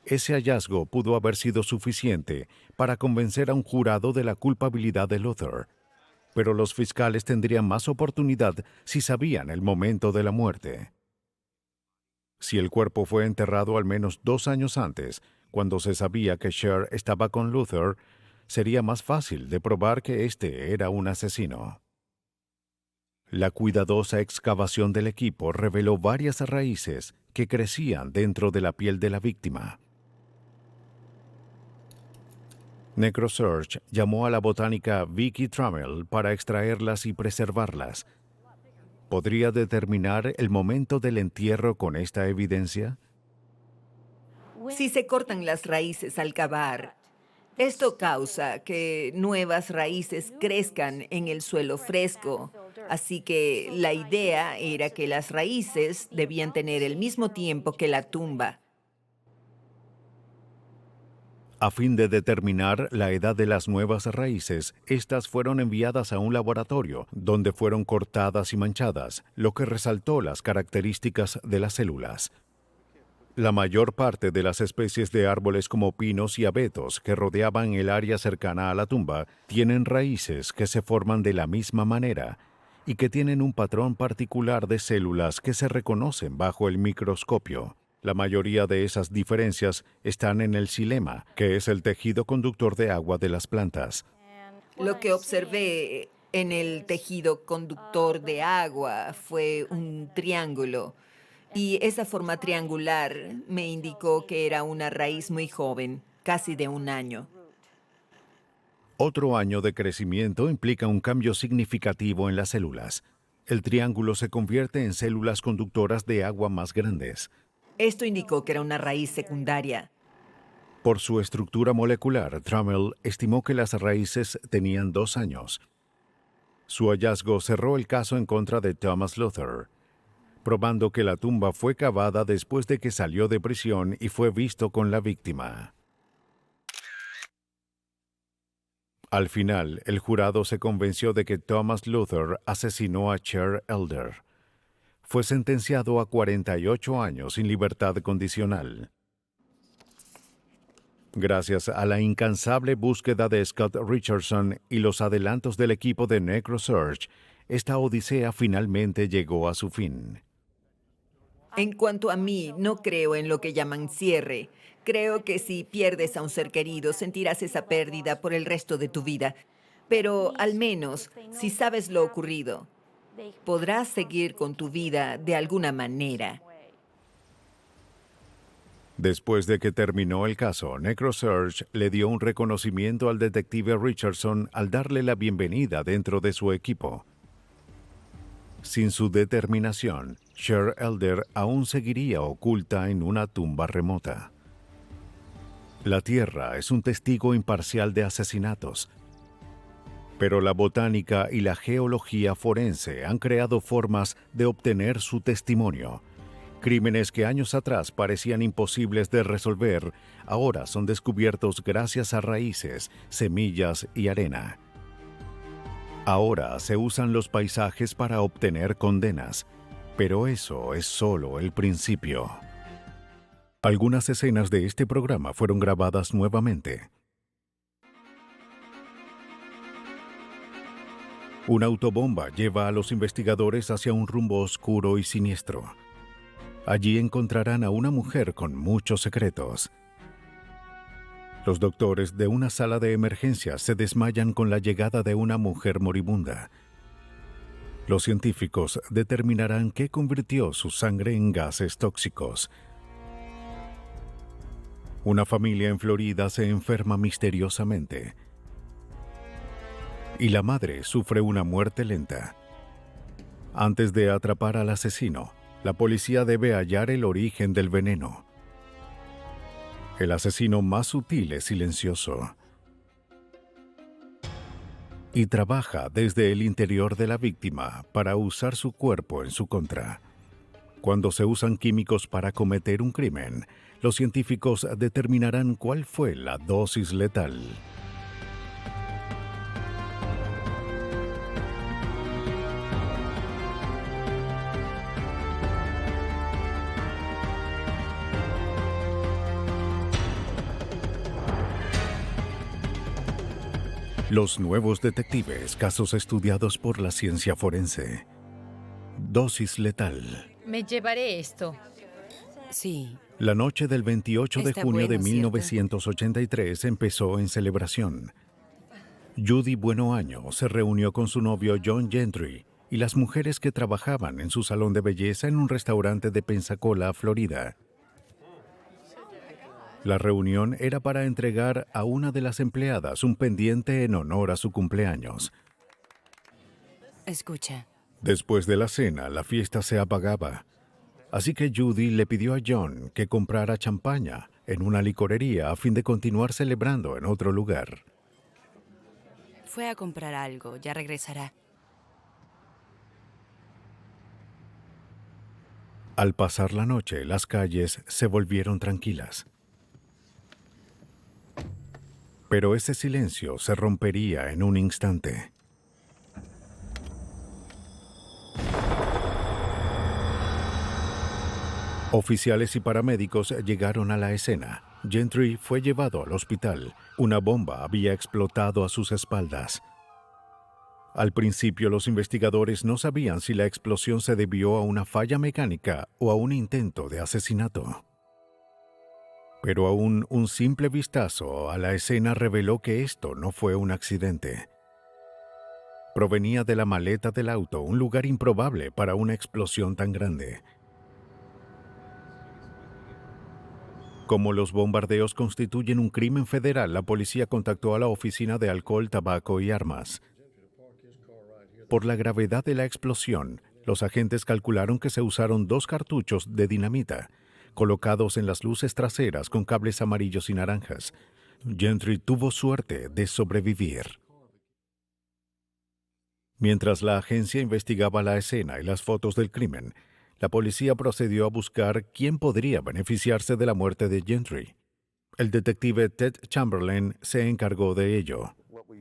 Ese hallazgo pudo haber sido suficiente para convencer a un jurado de la culpabilidad de Luther, pero los fiscales tendrían más oportunidad si sabían el momento de la muerte. Si el cuerpo fue enterrado al menos 2 años antes, cuando se sabía que Sher estaba con Luther, sería más fácil de probar que éste era un asesino. La cuidadosa excavación del equipo reveló varias raíces que crecían dentro de la piel de la víctima. NecroSearch llamó a la botánica Vicky Trammell para extraerlas y preservarlas. ¿Podría determinar el momento del entierro con esta evidencia? Si se cortan las raíces al cavar, esto causa que nuevas raíces crezcan en el suelo fresco. Así que la idea era que las raíces debían tener el mismo tiempo que la tumba. A fin de determinar la edad de las nuevas raíces, estas fueron enviadas a un laboratorio, donde fueron cortadas y manchadas, lo que resaltó las características de las células. La mayor parte de las especies de árboles como pinos y abetos que rodeaban el área cercana a la tumba tienen raíces que se forman de la misma manera y que tienen un patrón particular de células que se reconocen bajo el microscopio. La mayoría de esas diferencias están en el xilema, que es el tejido conductor de agua de las plantas. Lo que observé en el tejido conductor de agua fue un triángulo, y esa forma triangular me indicó que era una raíz muy joven, casi de 1 año. Otro año de crecimiento implica un cambio significativo en las células. El triángulo se convierte en células conductoras de agua más grandes. Esto indicó que era una raíz secundaria. Por su estructura molecular, Trammell estimó que las raíces tenían 2 años. Su hallazgo cerró el caso en contra de Thomas Luther, probando que la tumba fue cavada después de que salió de prisión y fue visto con la víctima. Al final, el jurado se convenció de que Thomas Luther asesinó a Sher Elder. Fue sentenciado a 48 años sin libertad condicional. Gracias a la incansable búsqueda de Scott Richardson y los adelantos del equipo de NecroSearch, esta odisea finalmente llegó a su fin. En cuanto a mí, no creo en lo que llaman cierre. Creo que si pierdes a un ser querido, sentirás esa pérdida por el resto de tu vida. Pero al menos, si sabes lo ocurrido, podrás seguir con tu vida de alguna manera. Después de que terminó el caso, NecroSearch le dio un reconocimiento al detective Richardson al darle la bienvenida dentro de su equipo. Sin su determinación, Sher Elder aún seguiría oculta en una tumba remota. La Tierra es un testigo imparcial de asesinatos, pero la botánica y la geología forense han creado formas de obtener su testimonio. Crímenes que años atrás parecían imposibles de resolver, ahora son descubiertos gracias a raíces, semillas y arena. Ahora se usan los paisajes para obtener condenas, pero eso es solo el principio. Algunas escenas de este programa fueron grabadas nuevamente. Una autobomba lleva a los investigadores hacia un rumbo oscuro y siniestro. Allí encontrarán a una mujer con muchos secretos. Los doctores de una sala de emergencias se desmayan con la llegada de una mujer moribunda. Los científicos determinarán qué convirtió su sangre en gases tóxicos. Una familia en Florida se enferma misteriosamente. Y la madre sufre una muerte lenta. Antes de atrapar al asesino, la policía debe hallar el origen del veneno. El asesino más sutil es silencioso y trabaja desde el interior de la víctima para usar su cuerpo en su contra. Cuando se usan químicos para cometer un crimen, los científicos determinarán cuál fue la dosis letal. Los nuevos detectives, casos estudiados por la ciencia forense. Dosis letal. Me llevaré esto. Sí. La noche del 28 de Está junio de bueno, ¿cierto? 1983 empezó en celebración. Judy Buenoaño se reunió con su novio John Gentry y las mujeres que trabajaban en su salón de belleza en un restaurante de Pensacola, Florida. La reunión era para entregar a una de las empleadas un pendiente en honor a su cumpleaños. Escucha. Después de la cena, la fiesta se apagaba. Así que Judy le pidió a John que comprara champaña en una licorería a fin de continuar celebrando en otro lugar. Fue a comprar algo, ya regresará. Al pasar la noche, las calles se volvieron tranquilas. Pero ese silencio se rompería en un instante. Oficiales y paramédicos llegaron a la escena. Gentry fue llevado al hospital. Una bomba había explotado a sus espaldas. Al principio, los investigadores no sabían si la explosión se debió a una falla mecánica o a un intento de asesinato. Pero aún un simple vistazo a la escena reveló que esto no fue un accidente. Provenía de la maleta del auto, un lugar improbable para una explosión tan grande. Como los bombardeos constituyen un crimen federal, la policía contactó a la Oficina de Alcohol, Tabaco y Armas. Por la gravedad de la explosión, los agentes calcularon que se usaron 2 cartuchos de dinamita, colocados en las luces traseras con cables amarillos y naranjas. Gentry tuvo suerte de sobrevivir. Mientras la agencia investigaba la escena y las fotos del crimen, la policía procedió a buscar quién podría beneficiarse de la muerte de Gentry. El detective Ted Chamberlain se encargó de ello.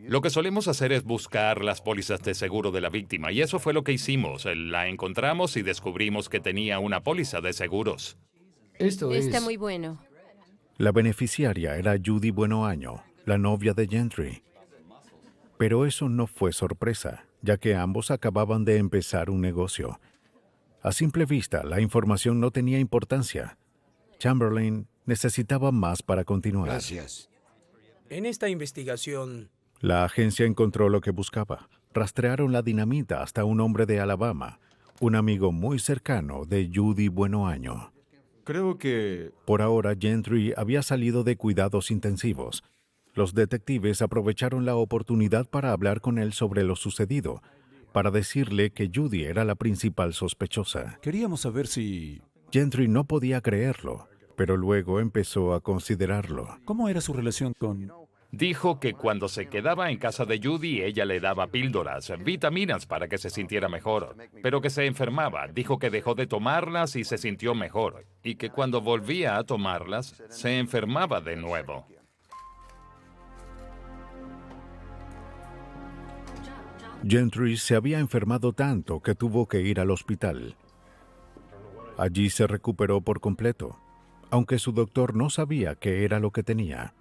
Lo que solemos hacer es buscar las pólizas de seguro de la víctima, y eso fue lo que hicimos. La encontramos y descubrimos que tenía una póliza de seguros. Está muy bueno. La beneficiaria era Judy Buenoaño, la novia de Gentry. Pero eso no fue sorpresa, ya que ambos acababan de empezar un negocio. A simple vista, la información no tenía importancia. Chamberlain necesitaba más para continuar. Gracias. En esta investigación, La agencia encontró lo que buscaba. Rastrearon la dinamita hasta un hombre de Alabama, un amigo muy cercano de Judy Buenoaño. Creo que... Por ahora, Gentry había salido de cuidados intensivos. Los detectives aprovecharon la oportunidad para hablar con él sobre lo sucedido, para decirle que Judy era la principal sospechosa. Queríamos saber si... Gentry no podía creerlo, pero luego empezó a considerarlo. ¿Cómo era su relación con...? Dijo que cuando se quedaba en casa de Judy, ella le daba píldoras, vitaminas para que se sintiera mejor, pero que se enfermaba. Dijo que dejó de tomarlas y se sintió mejor, y que cuando volvía a tomarlas, se enfermaba de nuevo. Gentry se había enfermado tanto que tuvo que ir al hospital. Allí se recuperó por completo, aunque su doctor no sabía qué era lo que tenía.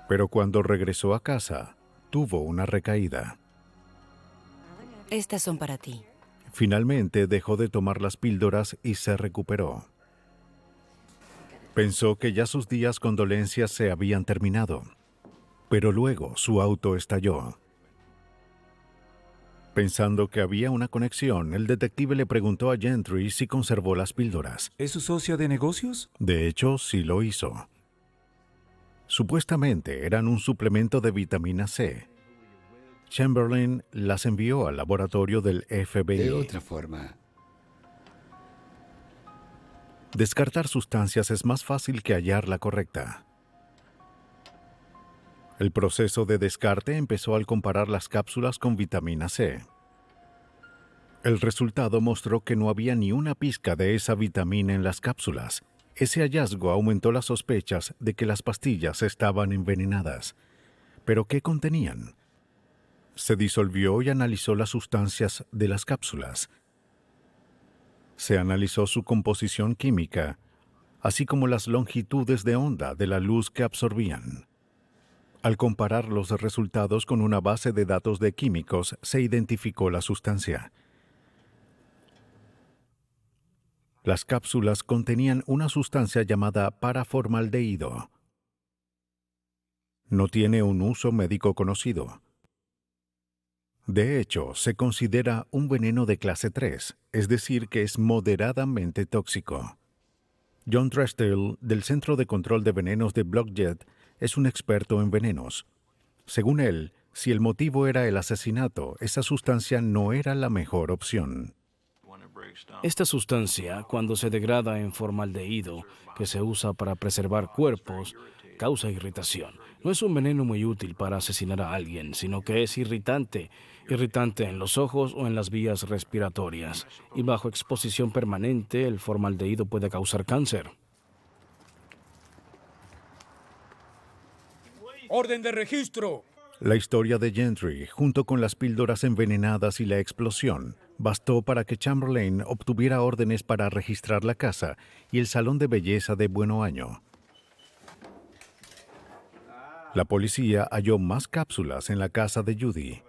Pero cuando regresó a casa, tuvo una recaída. Estas son para ti. Finalmente dejó de tomar las píldoras y se recuperó. Pensó que ya sus días con dolencias se habían terminado, pero luego su auto estalló. Pensando que había una conexión, el detective le preguntó a Gentry si conservó las píldoras. ¿Es su socia de negocios? De hecho, sí lo hizo. Supuestamente eran un suplemento de vitamina C. Chamberlain las envió al laboratorio del FBI. De otra forma. Descartar sustancias es más fácil que hallar la correcta. El proceso de descarte empezó al comparar las cápsulas con vitamina C. El resultado mostró que no había ni una pizca de esa vitamina en las cápsulas. Ese hallazgo aumentó las sospechas de que las pastillas estaban envenenadas. ¿Pero qué contenían? Se disolvió y analizó las sustancias de las cápsulas. Se analizó su composición química, así como las longitudes de onda de la luz que absorbían. Al comparar los resultados con una base de datos de químicos, se identificó la sustancia. Las cápsulas contenían una sustancia llamada paraformaldehído. No tiene un uso médico conocido. De hecho, se considera un veneno de clase 3, es decir, que es moderadamente tóxico. John Drestell, del Centro de Control de Venenos de Blodgett, es un experto en venenos. Según él, si el motivo era el asesinato, esa sustancia no era la mejor opción. Esta sustancia, cuando se degrada en formaldehído, que se usa para preservar cuerpos, causa irritación. No es un veneno muy útil para asesinar a alguien, sino que es irritante en los ojos o en las vías respiratorias. Y bajo exposición permanente, el formaldehído puede causar cáncer. ¡Orden de registro! La historia de Gentry, junto con las píldoras envenenadas y la explosión, bastó para que Chamberlain obtuviera órdenes para registrar la casa y el salón de belleza de Bueno Año. La policía halló más cápsulas en la casa de Judy.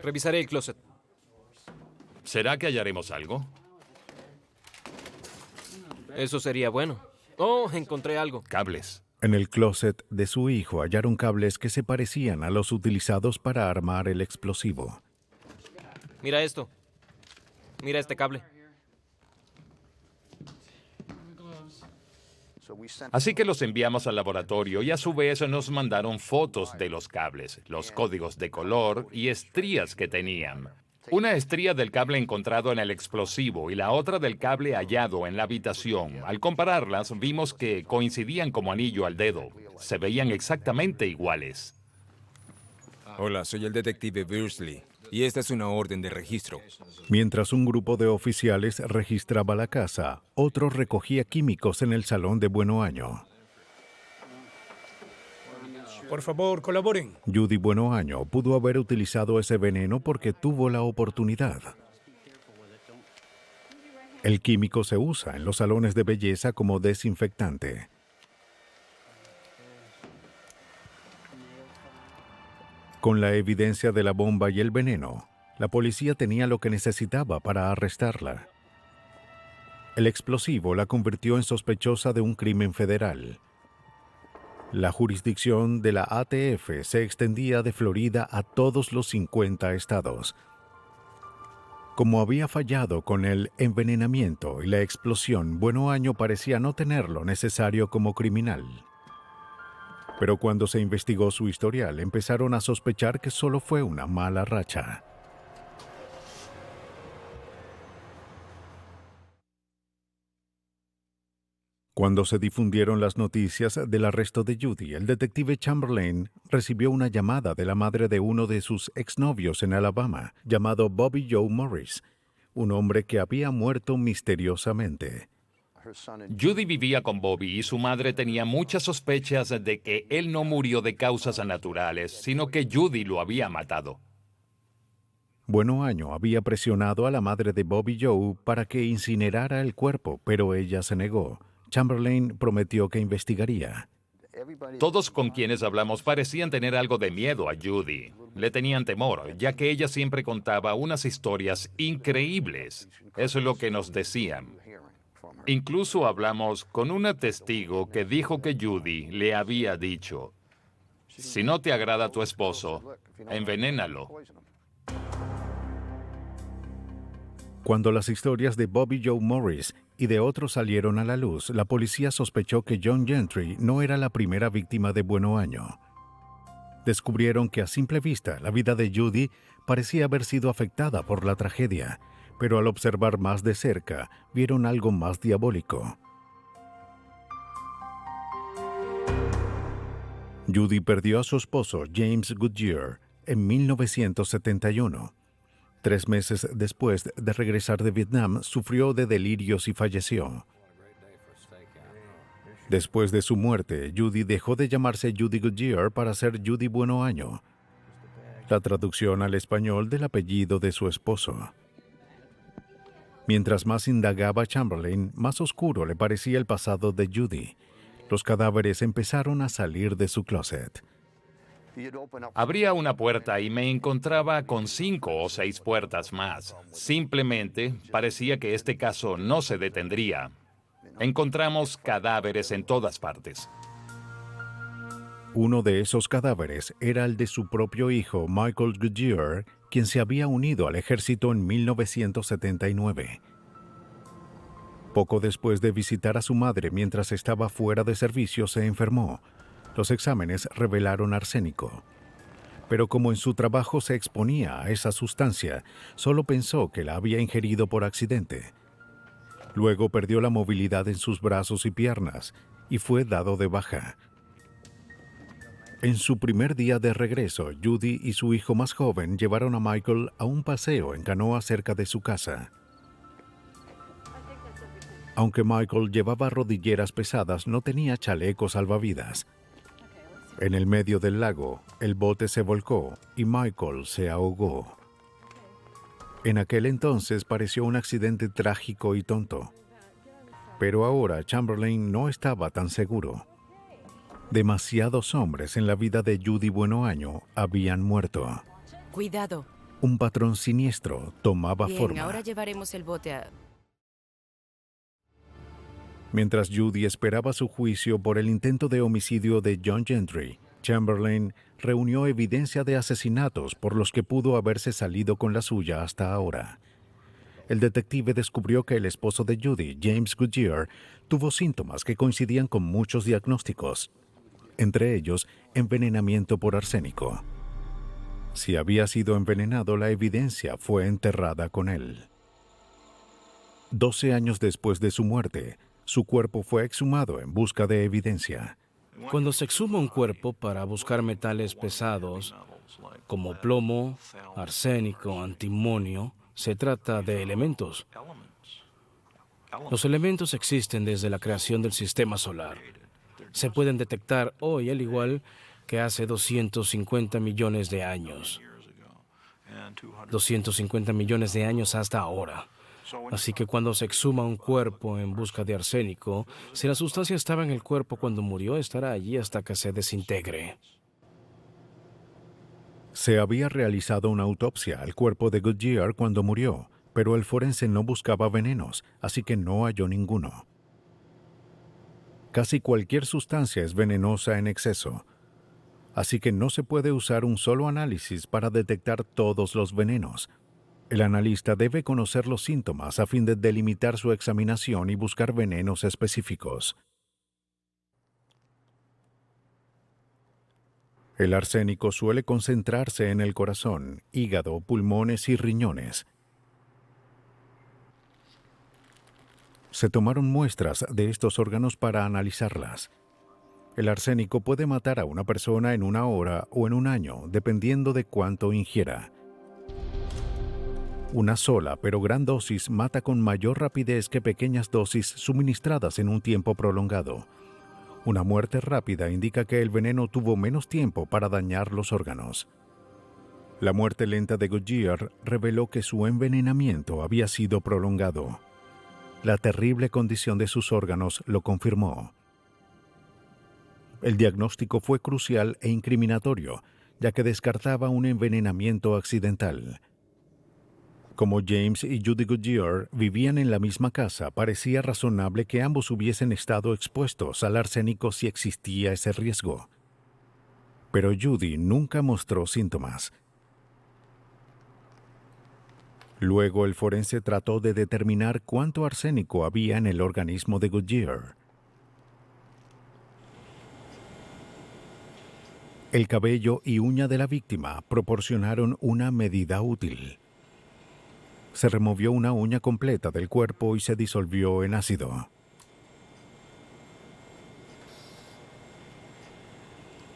Revisaré el closet. ¿Será que hallaremos algo? Eso sería bueno. Oh, encontré algo. Cables. En el closet de su hijo hallaron cables que se parecían a los utilizados para armar el explosivo. Mira esto. Mira este cable. Así que los enviamos al laboratorio y a su vez nos mandaron fotos de los cables, los códigos de color y estrías que tenían. Una estría del cable encontrado en el explosivo y la otra del cable hallado en la habitación. Al compararlas, vimos que coincidían como anillo al dedo. Se veían exactamente iguales. Hola, soy el detective Beardsley y esta es una orden de registro. Mientras un grupo de oficiales registraba la casa, otro recogía químicos en el salón de Bueno Año. Por favor, colaboren. Judy Bueno Año pudo haber utilizado ese veneno porque tuvo la oportunidad. El químico se usa en los salones de belleza como desinfectante. Con la evidencia de la bomba y el veneno, la policía tenía lo que necesitaba para arrestarla. El explosivo la convirtió en sospechosa de un crimen federal. La jurisdicción de la ATF se extendía de Florida a todos los 50 estados. Como había fallado con el envenenamiento y la explosión, Bueno Año parecía no tener lo necesario como criminal. Pero cuando se investigó su historial, empezaron a sospechar que solo fue una mala racha. Cuando se difundieron las noticias del arresto de Judy, el detective Chamberlain recibió una llamada de la madre de uno de sus exnovios en Alabama, llamado Bobby Joe Morris, un hombre que había muerto misteriosamente. Judy vivía con Bobby y su madre tenía muchas sospechas de que él no murió de causas naturales, sino que Judy lo había matado. Bueno Año había presionado a la madre de Bobby Joe para que incinerara el cuerpo, pero ella se negó. Chamberlain prometió que investigaría. Todos con quienes hablamos parecían tener algo de miedo a Judy. Le tenían temor, ya que ella siempre contaba unas historias increíbles. Eso es lo que nos decían. Incluso hablamos con una testigo que dijo que Judy le había dicho: si no te agrada tu esposo, envenénalo. Cuando las historias de Bobby Joe Morris y de otros salieron a la luz, la policía sospechó que John Gentry no era la primera víctima de Bueno Año. Descubrieron que a simple vista la vida de Judy parecía haber sido afectada por la tragedia, pero al observar más de cerca, vieron algo más diabólico. Judy perdió a su esposo, James Goodyear, en 1971. 3 meses después de regresar de Vietnam, sufrió de delirios y falleció. Después de su muerte, Judy dejó de llamarse Judy Goodyear para ser Judy Bueno Año, la traducción al español del apellido de su esposo. Mientras más indagaba Chamberlain, más oscuro le parecía el pasado de Judy. Los cadáveres empezaron a salir de su closet. Abría una puerta y me encontraba con 5 o 6 puertas más. Simplemente parecía que este caso no se detendría. Encontramos cadáveres en todas partes. Uno de esos cadáveres era el de su propio hijo, Michael Goodyear, quien se había unido al ejército en 1979. Poco después de visitar a su madre mientras estaba fuera de servicio, se enfermó. Los exámenes revelaron arsénico. Pero como en su trabajo se exponía a esa sustancia, solo pensó que la había ingerido por accidente. Luego perdió la movilidad en sus brazos y piernas y fue dado de baja. En su primer día de regreso, Judy y su hijo más joven llevaron a Michael a un paseo en canoa cerca de su casa. Aunque Michael llevaba rodilleras pesadas, no tenía chaleco salvavidas. En el medio del lago, el bote se volcó y Michael se ahogó. En aquel entonces pareció un accidente trágico y tonto. Pero ahora Chamberlain no estaba tan seguro. Demasiados hombres en la vida de Judy Buenoaño habían muerto. Cuidado. Un patrón siniestro tomaba Bien, forma. ahora llevaremos el bote a... Mientras Judy esperaba su juicio por el intento de homicidio de John Gentry, Chamberlain reunió evidencia de asesinatos por los que pudo haberse salido con la suya hasta ahora. El detective descubrió que el esposo de Judy, James Goodyear, tuvo síntomas que coincidían con muchos diagnósticos, entre ellos envenenamiento por arsénico. Si había sido envenenado, la evidencia fue enterrada con él. 12 años después de su muerte, su cuerpo fue exhumado en busca de evidencia. Cuando se exhuma un cuerpo para buscar metales pesados, como plomo, arsénico, antimonio, se trata de elementos. Los elementos existen desde la creación del sistema solar. Se pueden detectar hoy al igual que hace 250 millones de años. 250 millones de años hasta ahora. Así que cuando se exhuma un cuerpo en busca de arsénico, si la sustancia estaba en el cuerpo cuando murió, estará allí hasta que se desintegre. Se había realizado una autopsia al cuerpo de Goodyear cuando murió, pero el forense no buscaba venenos, así que no halló ninguno. Casi cualquier sustancia es venenosa en exceso, así que no se puede usar un solo análisis para detectar todos los venenos. El analista debe conocer los síntomas a fin de delimitar su examinación y buscar venenos específicos. El arsénico suele concentrarse en el corazón, hígado, pulmones y riñones. Se tomaron muestras de estos órganos para analizarlas. El arsénico puede matar a una persona en 1 hora o en 1 año, dependiendo de cuánto ingiera. Una sola pero gran dosis mata con mayor rapidez que pequeñas dosis suministradas en un tiempo prolongado. Una muerte rápida indica que el veneno tuvo menos tiempo para dañar los órganos. La muerte lenta de Goodyear reveló que su envenenamiento había sido prolongado. La terrible condición de sus órganos lo confirmó. El diagnóstico fue crucial e incriminatorio, ya que descartaba un envenenamiento accidental. Como James y Judy Goodyear vivían en la misma casa, parecía razonable que ambos hubiesen estado expuestos al arsénico si existía ese riesgo. Pero Judy nunca mostró síntomas. Luego el forense trató de determinar cuánto arsénico había en el organismo de Goodyear. El cabello y uña de la víctima proporcionaron una medida útil. Se removió una uña completa del cuerpo y se disolvió en ácido.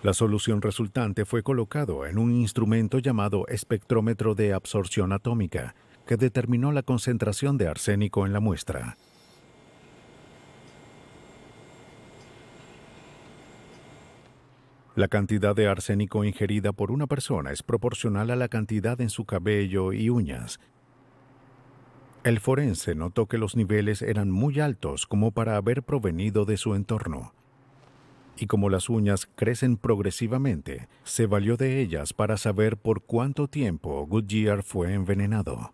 La solución resultante fue colocado en un instrumento llamado espectrómetro de absorción atómica, que determinó la concentración de arsénico en la muestra. La cantidad de arsénico ingerida por una persona es proporcional a la cantidad en su cabello y uñas. El forense notó que los niveles eran muy altos como para haber provenido de su entorno. Y como las uñas crecen progresivamente, se valió de ellas para saber por cuánto tiempo Goodyear fue envenenado.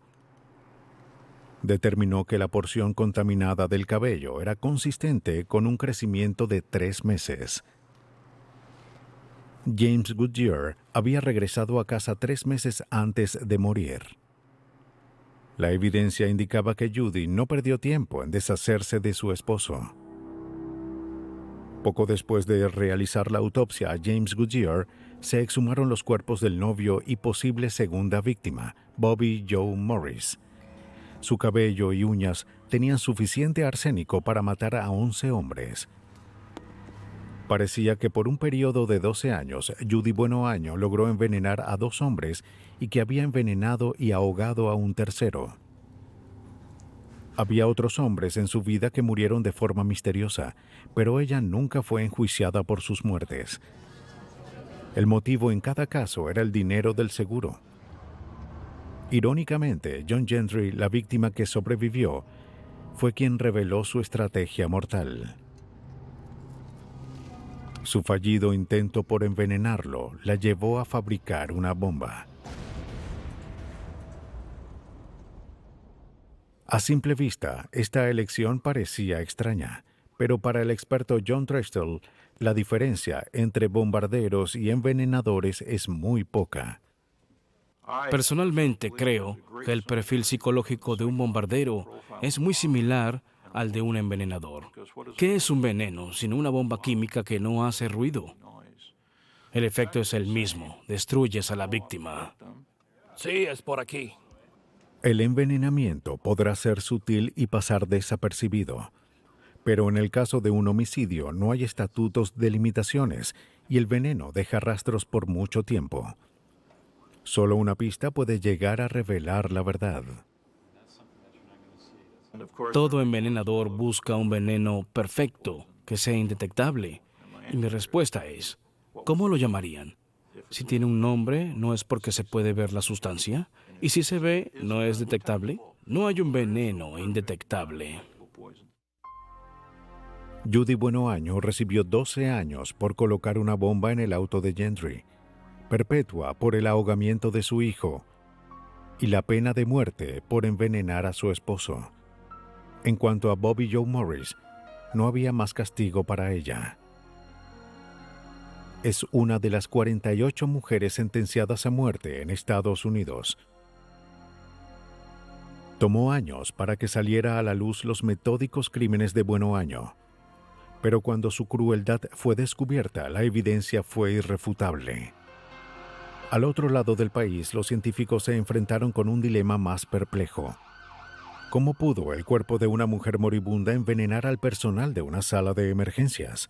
Determinó que la porción contaminada del cabello era consistente con un crecimiento de 3 meses. James Goodyear había regresado a casa 3 meses antes de morir. La evidencia indicaba que Judy no perdió tiempo en deshacerse de su esposo. Poco después de realizar la autopsia a James Goodyear, se exhumaron los cuerpos del novio y posible segunda víctima, Bobby Joe Morris. Su cabello y uñas tenían suficiente arsénico para matar a 11 hombres. Parecía que por un periodo de 12 años, Judy Buenoaño logró envenenar a 2 hombres y que había envenenado y ahogado a un tercero. Había otros hombres en su vida que murieron de forma misteriosa, pero ella nunca fue enjuiciada por sus muertes. El motivo en cada caso era el dinero del seguro. Irónicamente, John Gentry, la víctima que sobrevivió, fue quien reveló su estrategia mortal. Su fallido intento por envenenarlo la llevó a fabricar una bomba. A simple vista, esta elección parecía extraña, pero para el experto John Trestill, la diferencia entre bombarderos y envenenadores es muy poca. Personalmente creo que el perfil psicológico de un bombardero es muy similar al de un envenenador. ¿Qué es un veneno sino una bomba química que no hace ruido? El efecto es el mismo, destruyes a la víctima. Sí, es por aquí. El envenenamiento podrá ser sutil y pasar desapercibido, pero en el caso de un homicidio no hay estatutos de limitaciones y el veneno deja rastros por mucho tiempo. Solo una pista puede llegar a revelar la verdad. Todo envenenador busca un veneno perfecto, que sea indetectable. Y mi respuesta es, ¿cómo lo llamarían? Si tiene un nombre, ¿no es porque se puede ver la sustancia? Y si se ve, ¿no es detectable? No hay un veneno indetectable. Judy Buenoaño recibió 12 años por colocar una bomba en el auto de Gentry, perpetua por el ahogamiento de su hijo y la pena de muerte por envenenar a su esposo. En cuanto a Bobby Joe Morris, no había más castigo para ella. Es una de las 48 mujeres sentenciadas a muerte en Estados Unidos. Tomó años para que saliera a la luz los metódicos crímenes de Buenoaño, pero cuando su crueldad fue descubierta, la evidencia fue irrefutable. Al otro lado del país, los científicos se enfrentaron con un dilema más perplejo. ¿Cómo pudo el cuerpo de una mujer moribunda envenenar al personal de una sala de emergencias?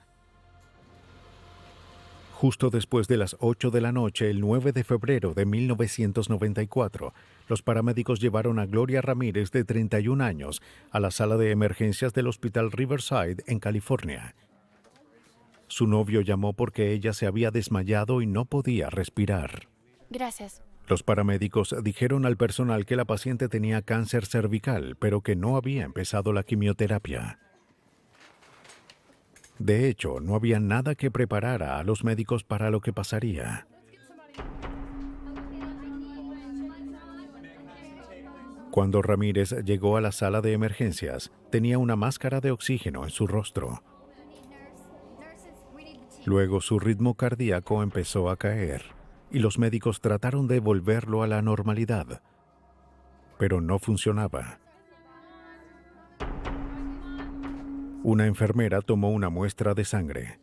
Justo después de las 8 de la noche, el 9 de febrero de 1994, los paramédicos llevaron a Gloria Ramírez, de 31 años, a la sala de emergencias del Hospital Riverside, en California. Su novio llamó porque ella se había desmayado y no podía respirar. Gracias. Los paramédicos dijeron al personal que la paciente tenía cáncer cervical, pero que no había empezado la quimioterapia. De hecho, no había nada que preparara a los médicos para lo que pasaría. Cuando Ramírez llegó a la sala de emergencias, tenía una máscara de oxígeno en su rostro. Luego su ritmo cardíaco empezó a caer y los médicos trataron de volverlo a la normalidad, pero no funcionaba. Una enfermera tomó una muestra de sangre.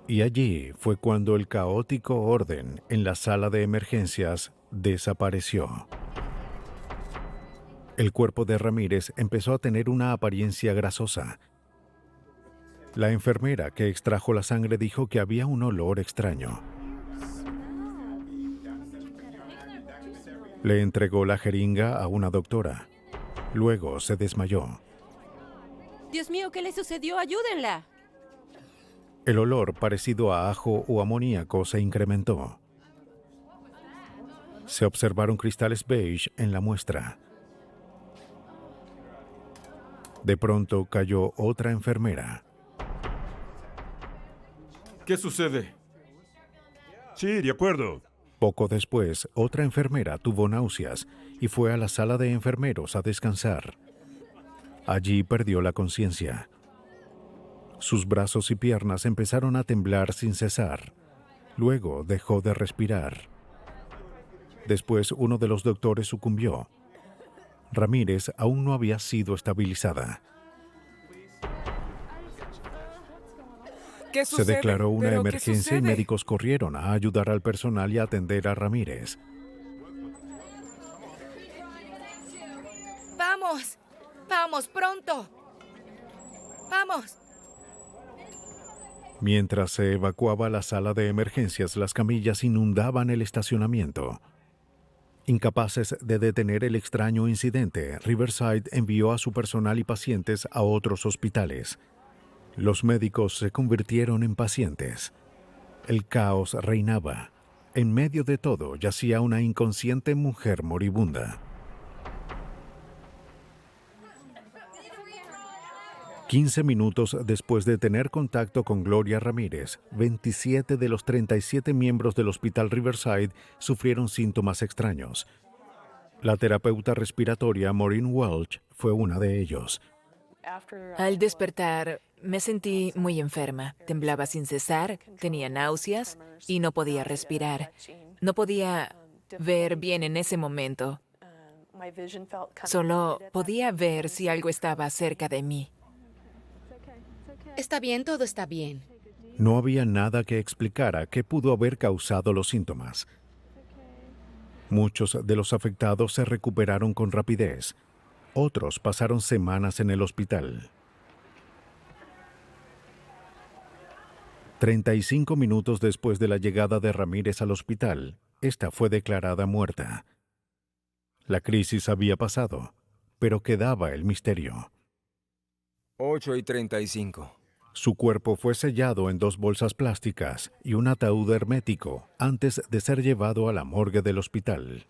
Y allí fue cuando el caótico orden en la sala de emergencias desapareció. El cuerpo de Ramírez empezó a tener una apariencia grasosa. La enfermera que extrajo la sangre dijo que había un olor extraño. Le entregó la jeringa a una doctora. Luego se desmayó. Dios mío, ¿qué le sucedió? ¡Ayúdenla! El olor parecido a ajo o amoníaco se incrementó. Se observaron cristales beige en la muestra. De pronto cayó otra enfermera. ¿Qué sucede? Sí, de acuerdo. Poco después, otra enfermera tuvo náuseas y fue a la sala de enfermeros a descansar. Allí perdió la conciencia. Sus brazos y piernas empezaron a temblar sin cesar. Luego dejó de respirar. Después, uno de los doctores sucumbió. Ramírez aún no había sido estabilizada. ¿Qué Se sucede? declaró una ¿Pero qué emergencia y sucede? médicos corrieron a ayudar al personal y a atender a Ramírez. ¡Vamos! ¡Vamos, pronto! ¡Vamos! Mientras se evacuaba la sala de emergencias, las camillas inundaban el estacionamiento. Incapaces de detener el extraño incidente, Riverside envió a su personal y pacientes a otros hospitales. Los médicos se convirtieron en pacientes. El caos reinaba. En medio de todo yacía una inconsciente mujer moribunda. 15 minutos después de tener contacto con Gloria Ramírez, 27 de los 37 miembros del Hospital Riverside sufrieron síntomas extraños. La terapeuta respiratoria Maureen Welch fue una de ellos. Al despertar, me sentí muy enferma. Temblaba sin cesar, tenía náuseas y no podía respirar. No podía ver bien en ese momento. Solo podía ver si algo estaba cerca de mí. Está bien, todo está bien. No había nada que explicara qué pudo haber causado los síntomas. Muchos de los afectados se recuperaron con rapidez. Otros pasaron semanas en el hospital. 35 minutos después de la llegada de Ramírez al hospital, esta fue declarada muerta. La crisis había pasado, pero quedaba el misterio. 8:35. Su cuerpo fue sellado en 2 bolsas plásticas y un ataúd hermético antes de ser llevado a la morgue del hospital.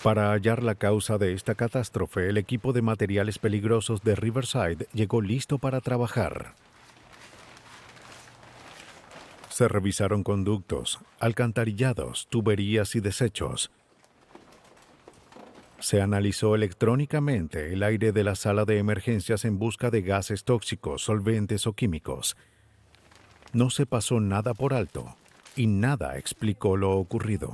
Para hallar la causa de esta catástrofe, el equipo de materiales peligrosos de Riverside llegó listo para trabajar. Se revisaron conductos, alcantarillados, tuberías y desechos. Se analizó electrónicamente el aire de la sala de emergencias en busca de gases tóxicos, solventes o químicos. No se pasó nada por alto y nada explicó lo ocurrido.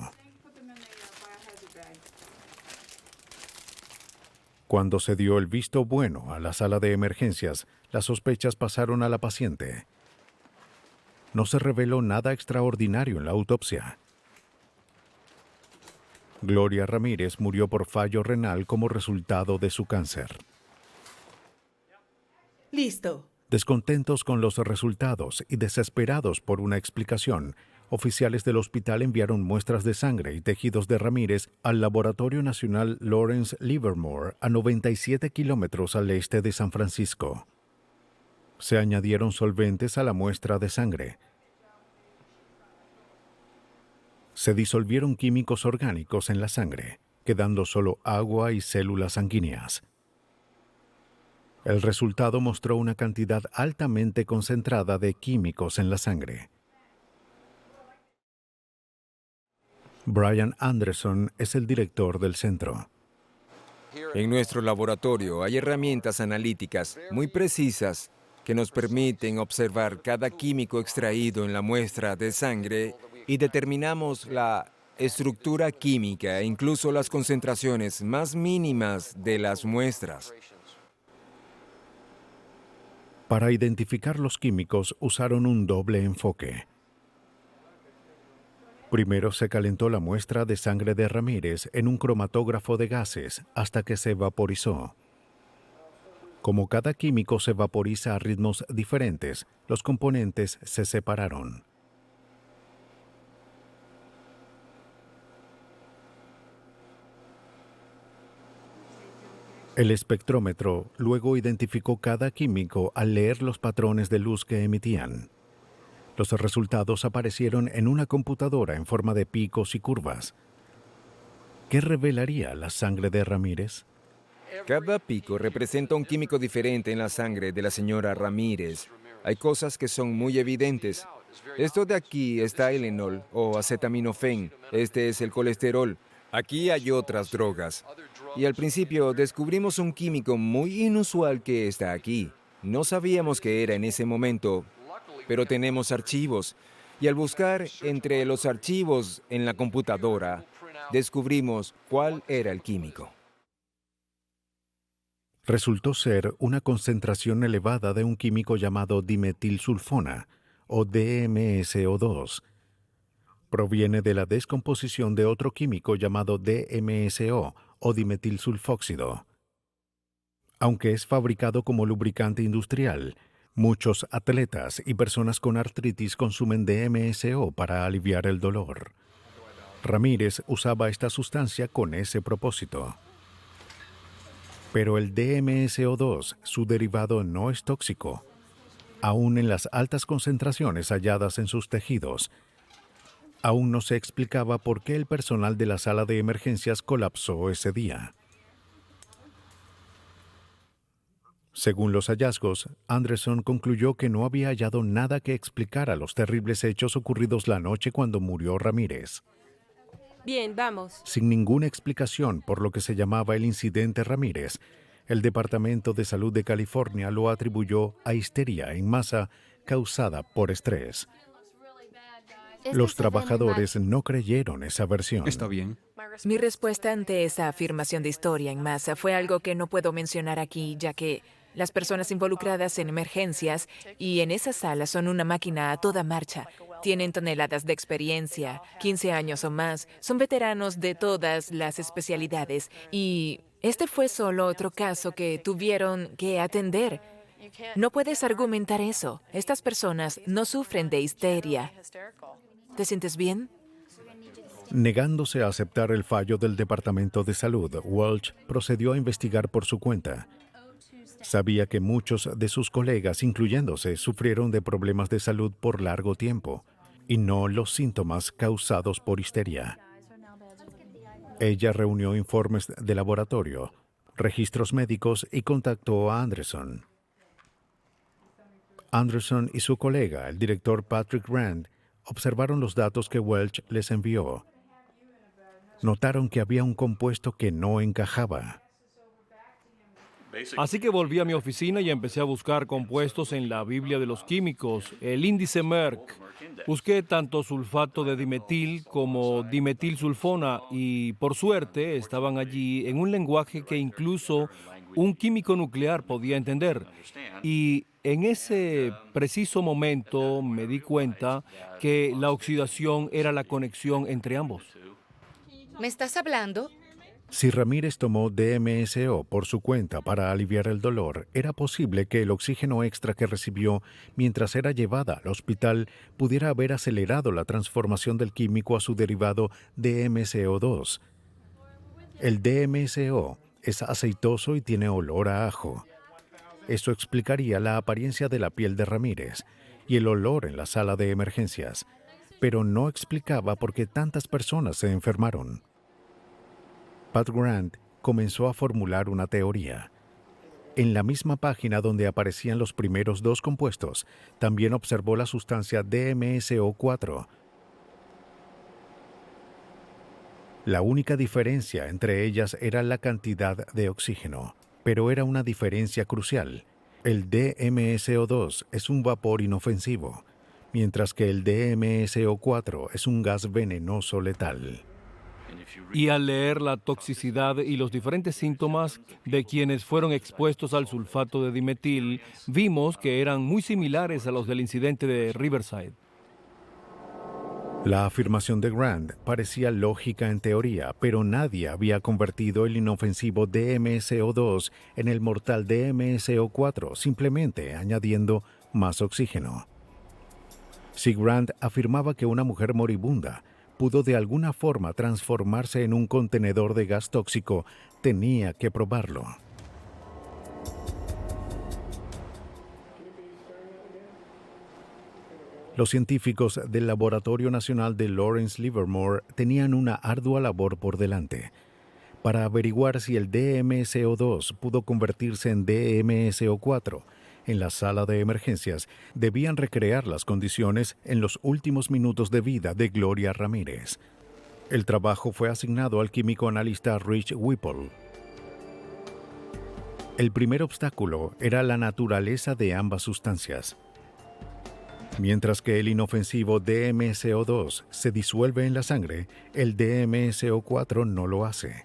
Cuando se dio el visto bueno a la sala de emergencias, las sospechas pasaron a la paciente. No se reveló nada extraordinario en la autopsia. Gloria Ramírez murió por fallo renal como resultado de su cáncer. Listo. Descontentos con los resultados y desesperados por una explicación, oficiales del hospital enviaron muestras de sangre y tejidos de Ramírez al Laboratorio Nacional Lawrence Livermore, a 97 kilómetros al este de San Francisco. Se añadieron solventes a la muestra de sangre. Se disolvieron químicos orgánicos en la sangre, quedando solo agua y células sanguíneas. El resultado mostró una cantidad altamente concentrada de químicos en la sangre. Brian Anderson es el director del centro. En nuestro laboratorio hay herramientas analíticas muy precisas que nos permiten observar cada químico extraído en la muestra de sangre y determinamos la estructura química e incluso las concentraciones más mínimas de las muestras. Para identificar los químicos usaron un doble enfoque. Primero se calentó la muestra de sangre de Ramírez en un cromatógrafo de gases hasta que se vaporizó. Como cada químico se vaporiza a ritmos diferentes, los componentes se separaron. El espectrómetro luego identificó cada químico al leer los patrones de luz que emitían. Los resultados aparecieron en una computadora en forma de picos y curvas. ¿Qué revelaría la sangre de Ramírez? Cada pico representa un químico diferente en la sangre de la señora Ramírez. Hay cosas que son muy evidentes. Esto de aquí está el enol o acetaminofén. Este es el colesterol. Aquí hay otras drogas. Y al principio descubrimos un químico muy inusual que está aquí. No sabíamos qué era en ese momento, pero tenemos archivos. Y al buscar entre los archivos en la computadora, descubrimos cuál era el químico. Resultó ser una concentración elevada de un químico llamado dimetilsulfona, o DMSO2. Proviene de la descomposición de otro químico llamado DMSO, o dimetilsulfóxido. Aunque es fabricado como lubricante industrial, muchos atletas y personas con artritis consumen DMSO para aliviar el dolor. Ramírez usaba esta sustancia con ese propósito. Pero el DMSO2, su derivado, no es tóxico, aún en las altas concentraciones halladas en sus tejidos. Aún no se explicaba por qué el personal de la sala de emergencias colapsó ese día. Según los hallazgos, Anderson concluyó que no había hallado nada que explicara los terribles hechos ocurridos la noche cuando murió Ramírez. Bien, vamos. Sin ninguna explicación por lo que se llamaba el incidente Ramírez, el Departamento de Salud de California lo atribuyó a histeria en masa causada por estrés. Los trabajadores no creyeron esa versión. Está bien. Mi respuesta ante esa afirmación de historia en masa fue algo que no puedo mencionar aquí, ya que las personas involucradas en emergencias y en esa sala son una máquina a toda marcha. Tienen toneladas de experiencia, 15 años o más, son veteranos de todas las especialidades y este fue solo otro caso que tuvieron que atender. No puedes argumentar eso. Estas personas no sufren de histeria. ¿Te sientes bien? Negándose a aceptar el fallo del Departamento de Salud, Welch procedió a investigar por su cuenta. Sabía que muchos de sus colegas, incluyéndose, sufrieron de problemas de salud por largo tiempo, y no los síntomas causados por histeria. Ella reunió informes de laboratorio, registros médicos y contactó a Anderson. Anderson y su colega, el director Patrick Rand, observaron los datos que Welch les envió. Notaron que había un compuesto que no encajaba. Así que volví a mi oficina y empecé a buscar compuestos en la Biblia de los químicos, el índice Merck. Busqué tanto sulfato de dimetil como dimetilsulfona y, por suerte, estaban allí en un lenguaje que incluso un químico nuclear podía entender. Y en ese preciso momento me di cuenta que la oxidación era la conexión entre ambos. ¿Me estás hablando? Si Ramírez tomó DMSO por su cuenta para aliviar el dolor, era posible que el oxígeno extra que recibió mientras era llevada al hospital pudiera haber acelerado la transformación del químico a su derivado DMSO2. El DMSO es aceitoso y tiene olor a ajo. Eso explicaría la apariencia de la piel de Ramírez y el olor en la sala de emergencias, pero no explicaba por qué tantas personas se enfermaron. Pat Grant comenzó a formular una teoría. En la misma página donde aparecían los primeros dos compuestos, también observó la sustancia DMSO4. La única diferencia entre ellas era la cantidad de oxígeno, pero era una diferencia crucial. El DMSO2 es un vapor inofensivo, mientras que el DMSO4 es un gas venenoso letal. Y al leer la toxicidad y los diferentes síntomas de quienes fueron expuestos al sulfato de dimetil, vimos que eran muy similares a los del incidente de Riverside. La afirmación de Grant parecía lógica en teoría, pero nadie había convertido el inofensivo DMSO2 en el mortal DMSO4, simplemente añadiendo más oxígeno. Si Grant afirmaba que una mujer moribunda pudo de alguna forma transformarse en un contenedor de gas tóxico, tenía que probarlo. Los científicos del Laboratorio Nacional de Lawrence Livermore tenían una ardua labor por delante para averiguar si el DMSO2 pudo convertirse en DMSO4. En la sala de emergencias debían recrear las condiciones en los últimos minutos de vida de Gloria Ramírez. El trabajo fue asignado al químico analista Rich Whipple. El primer obstáculo era la naturaleza de ambas sustancias. Mientras que el inofensivo DMSO2 se disuelve en la sangre, el DMSO4 no lo hace.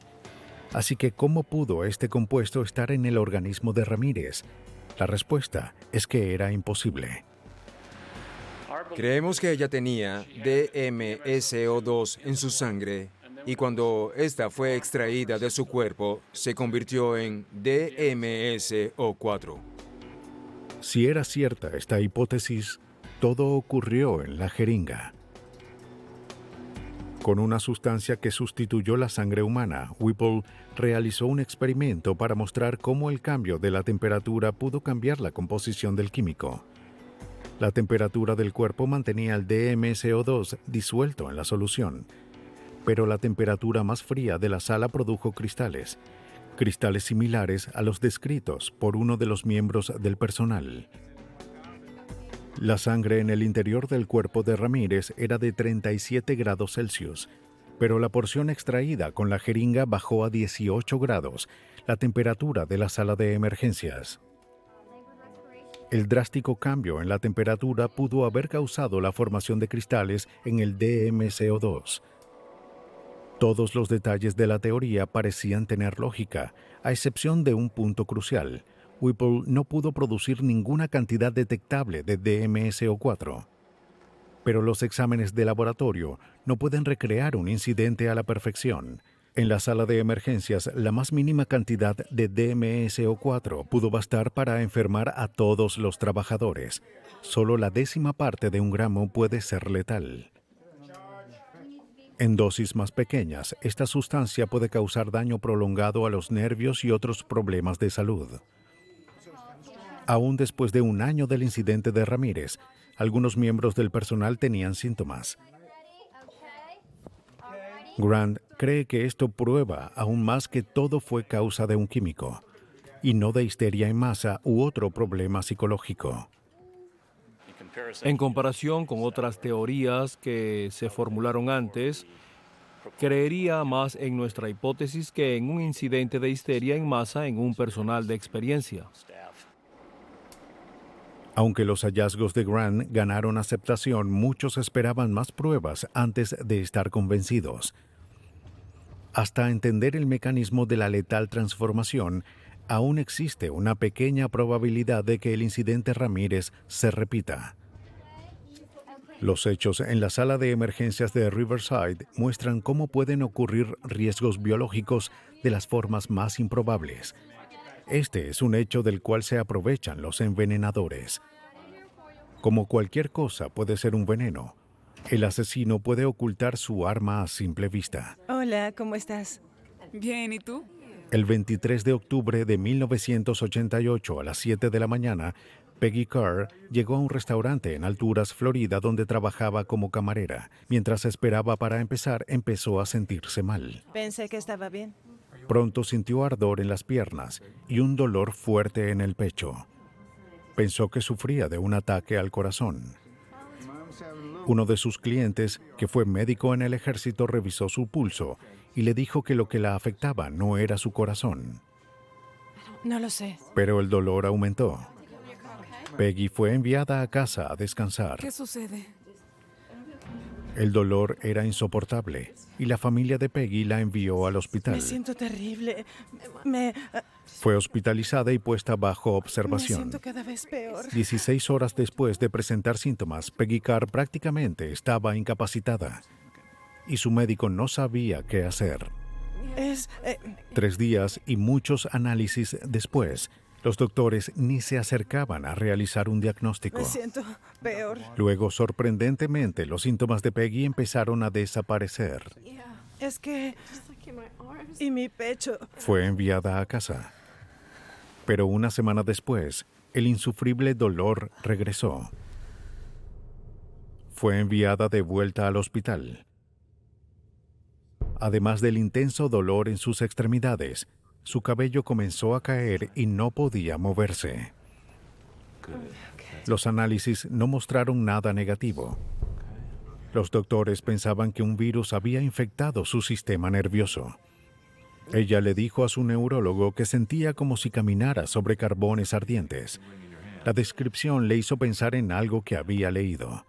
Así que, ¿cómo pudo este compuesto estar en el organismo de Ramírez? La respuesta es que era imposible. Creemos que ella tenía DMSO2 en su sangre y cuando esta fue extraída de su cuerpo, se convirtió en DMSO4. Si era cierta esta hipótesis, todo ocurrió en la jeringa. Con una sustancia que sustituyó la sangre humana, Whipple realizó un experimento para mostrar cómo el cambio de la temperatura pudo cambiar la composición del químico. La temperatura del cuerpo mantenía el DMSO2 disuelto en la solución, pero la temperatura más fría de la sala produjo cristales similares a los descritos por uno de los miembros del personal. La sangre en el interior del cuerpo de Ramírez era de 37 grados Celsius, pero la porción extraída con la jeringa bajó a 18 grados, la temperatura de la sala de emergencias. El drástico cambio en la temperatura pudo haber causado la formación de cristales en el DMSO2. Todos los detalles de la teoría parecían tener lógica, a excepción de un punto crucial. Whipple no pudo producir ninguna cantidad detectable de DMSO4. Pero los exámenes de laboratorio no pueden recrear un incidente a la perfección. En la sala de emergencias, la más mínima cantidad de DMSO4 pudo bastar para enfermar a todos los trabajadores. Solo la 10ª parte de un gramo puede ser letal. En dosis más pequeñas, esta sustancia puede causar daño prolongado a los nervios y otros problemas de salud. Aún después de un año del incidente de Ramírez, algunos miembros del personal tenían síntomas. Grant cree que esto prueba aún más que todo fue causa de un químico, y no de histeria en masa u otro problema psicológico. En comparación con otras teorías que se formularon antes, creería más en nuestra hipótesis que en un incidente de histeria en masa en un personal de experiencia. Aunque los hallazgos de Grant ganaron aceptación, muchos esperaban más pruebas antes de estar convencidos. Hasta entender el mecanismo de la letal transformación, aún existe una pequeña probabilidad de que el incidente Ramírez se repita. Los hechos en la sala de emergencias de Riverside muestran cómo pueden ocurrir riesgos biológicos de las formas más improbables. Este es un hecho del cual se aprovechan los envenenadores. Como cualquier cosa puede ser un veneno, el asesino puede ocultar su arma a simple vista. Hola, ¿cómo estás? Bien, ¿y tú? El 23 de octubre de 1988 a las 7 de la mañana, Peggy Carr llegó a un restaurante en Alturas, Florida, donde trabajaba como camarera. Mientras esperaba para empezar, empezó a sentirse mal. Pensé que estaba bien. Pronto sintió ardor en las piernas y un dolor fuerte en el pecho. Pensó que sufría de un ataque al corazón. Uno de sus clientes, que fue médico en el ejército, revisó su pulso y le dijo que lo que la afectaba no era su corazón. No lo sé. Pero el dolor aumentó. Peggy fue enviada a casa a descansar. ¿Qué sucede? El dolor era insoportable y la familia de Peggy la envió al hospital. Me siento terrible. Fue hospitalizada y puesta bajo Me observación. siento cada vez peor. 16 horas después de presentar síntomas, Peggy Carr prácticamente estaba incapacitada y su médico no sabía qué hacer. 3 días y muchos análisis después, los doctores ni se acercaban a realizar un diagnóstico. Me siento peor. Luego, sorprendentemente, los síntomas de Peggy empezaron a desaparecer. Es que... Y mi pecho. Fue enviada a casa. Pero una semana después, el insufrible dolor regresó. fue enviada de vuelta al hospital. Además del intenso dolor en sus extremidades, su cabello comenzó a caer y no podía moverse. Los análisis no mostraron nada negativo. Los doctores pensaban que un virus había infectado su sistema nervioso. Ella le dijo a su neurólogo que sentía como si caminara sobre carbones ardientes. La descripción le hizo pensar en algo que había leído.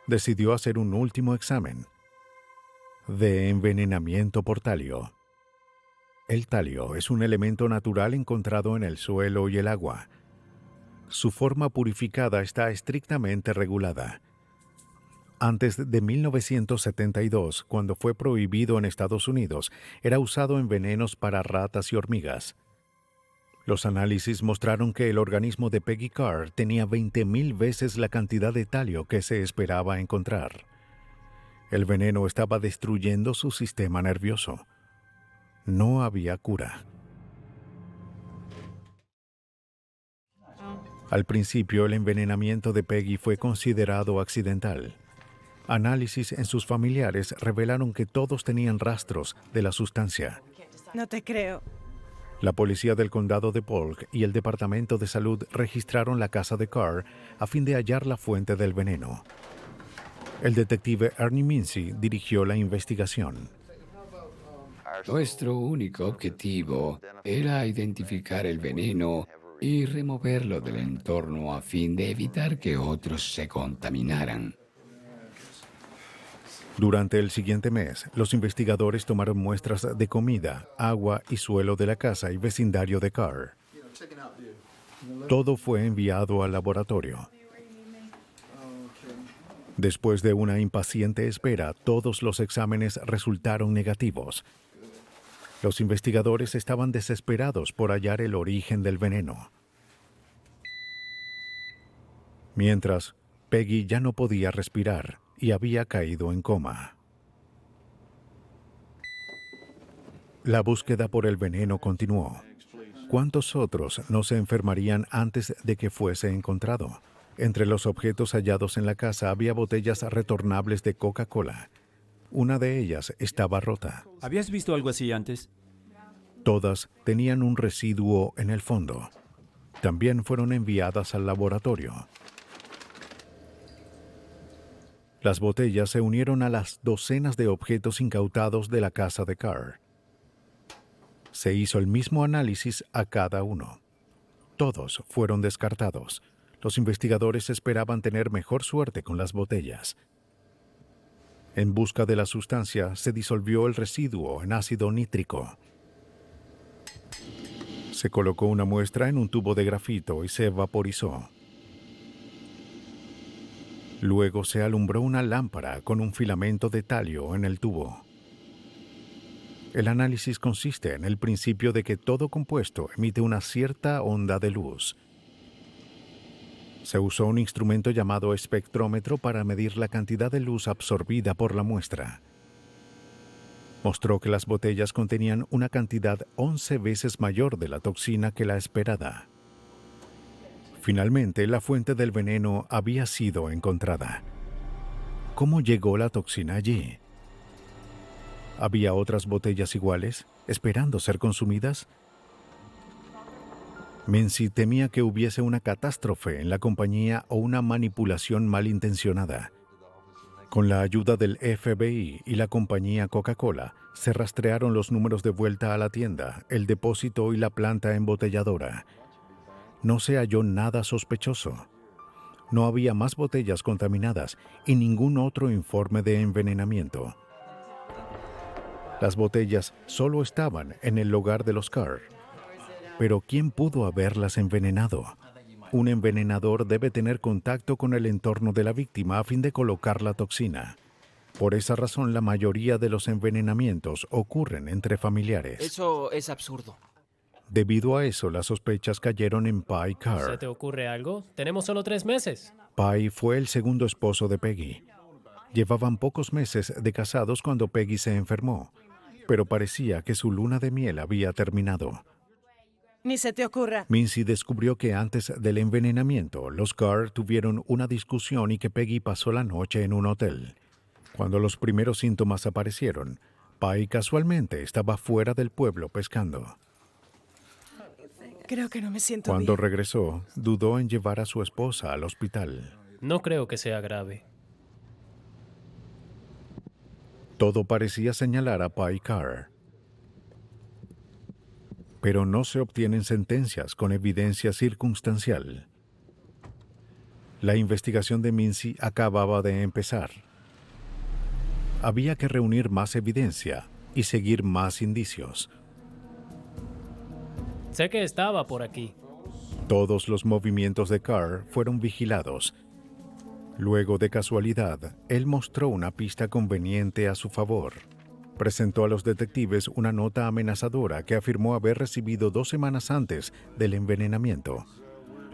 Decidió hacer un último examen de envenenamiento por talio. El talio es un elemento natural encontrado en el suelo y el agua. Su forma purificada está estrictamente regulada. Antes de 1972, cuando fue prohibido en Estados Unidos, era usado en venenos para ratas y hormigas. Los análisis mostraron que el organismo de Peggy Carr tenía 20,000 veces la cantidad de talio que se esperaba encontrar. El veneno estaba destruyendo su sistema nervioso. No había cura. Al principio, el envenenamiento de Peggy fue considerado accidental. Análisis en sus familiares revelaron que todos tenían rastros de la sustancia. No te creo. La policía del condado de Polk y el Departamento de Salud registraron la casa de Carr a fin de hallar la fuente del veneno. El detective Ernie Mincy dirigió la investigación. Nuestro único objetivo era identificar el veneno y removerlo del entorno a fin de evitar que otros se contaminaran. Durante el siguiente mes, los investigadores tomaron muestras de comida, agua y suelo de la casa y vecindario de Carr. Todo fue enviado al laboratorio. Después de una impaciente espera, todos los exámenes resultaron negativos. Los investigadores estaban desesperados por hallar el origen del veneno. Mientras, Peggy ya no podía respirar y había caído en coma. La búsqueda por el veneno continuó. ¿Cuántos otros no se enfermarían antes de que fuese encontrado? Entre los objetos hallados en la casa había botellas retornables de Coca-Cola. Una de ellas estaba rota. ¿Habías visto algo así antes? Todas tenían un residuo en el fondo. También fueron enviadas al laboratorio. Las botellas se unieron a las docenas de objetos incautados de la casa de Carr. Se hizo el mismo análisis a cada uno. Todos fueron descartados. Los investigadores esperaban tener mejor suerte con las botellas. En busca de la sustancia, se disolvió el residuo en ácido nítrico. Se colocó una muestra en un tubo de grafito y se vaporizó. Luego se alumbró una lámpara con un filamento de talio en el tubo. El análisis consiste en el principio de que todo compuesto emite una cierta onda de luz. Se usó un instrumento llamado espectrómetro para medir la cantidad de luz absorbida por la muestra. Mostró que las botellas contenían una cantidad 11 veces mayor de la toxina que la esperada. Finalmente, la fuente del veneno había sido encontrada. ¿Cómo llegó la toxina allí? ¿Había otras botellas iguales, esperando ser consumidas? Mincy temía que hubiese una catástrofe en la compañía o una manipulación malintencionada. Con la ayuda del FBI y la compañía Coca-Cola, se rastrearon los números de vuelta a la tienda, el depósito y la planta embotelladora. No se halló nada sospechoso. No había más botellas contaminadas y ningún otro informe de envenenamiento. Las botellas solo estaban en el hogar de los Carr. Pero ¿quién pudo haberlas envenenado? Un envenenador debe tener contacto con el entorno de la víctima a fin de colocar la toxina. Por esa razón, la mayoría de los envenenamientos ocurren entre familiares. Eso es absurdo. Debido a eso, las sospechas cayeron en Pye Carr. ¿Se te ocurre algo? Tenemos solo 3 meses. Pye fue el segundo esposo de Peggy. Llevaban pocos meses de casados cuando Peggy se enfermó, pero parecía que su luna de miel había terminado. Ni se te ocurra. Mincy descubrió que antes del envenenamiento, los Carr tuvieron una discusión y que Peggy pasó la noche en un hotel. Cuando los primeros síntomas aparecieron, Pai casualmente estaba fuera del pueblo pescando. Creo que no me siento Cuando bien. regresó, dudó en llevar a su esposa al hospital. No creo que sea grave. Todo parecía señalar a Pai Carr. Pero no se obtienen sentencias con evidencia circunstancial. La investigación de Mincy acababa de empezar. Había que reunir más evidencia y seguir más indicios. Sé que estaba por aquí. Todos los movimientos de Carr fueron vigilados. Luego, de casualidad, él mostró una pista conveniente a su favor. Presentó a los detectives una nota amenazadora que afirmó haber recibido 2 semanas antes del envenenamiento.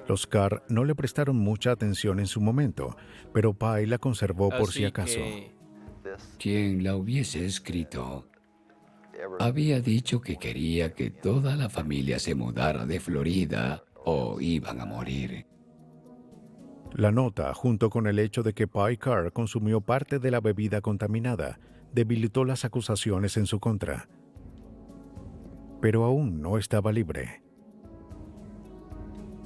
Los Carr no le prestaron mucha atención en su momento, pero Pai la conservó por si acaso. Quien la hubiese escrito había dicho que quería que toda la familia se mudara de Florida o iban a morir. La nota, junto con el hecho de que Pai Carr consumió parte de la bebida contaminada, debilitó las acusaciones en su contra. Pero aún no estaba libre.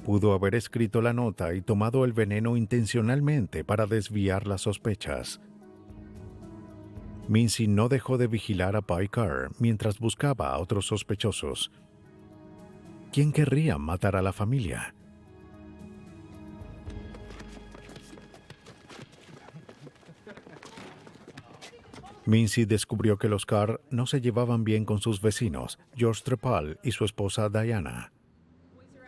Pudo haber escrito la nota y tomado el veneno intencionalmente para desviar las sospechas. Mincy no dejó de vigilar a Pai Carr mientras buscaba a otros sospechosos. ¿Quién querría matar a la familia? Mincy descubrió que los Carr no se llevaban bien con sus vecinos, George Trepal y su esposa Diana.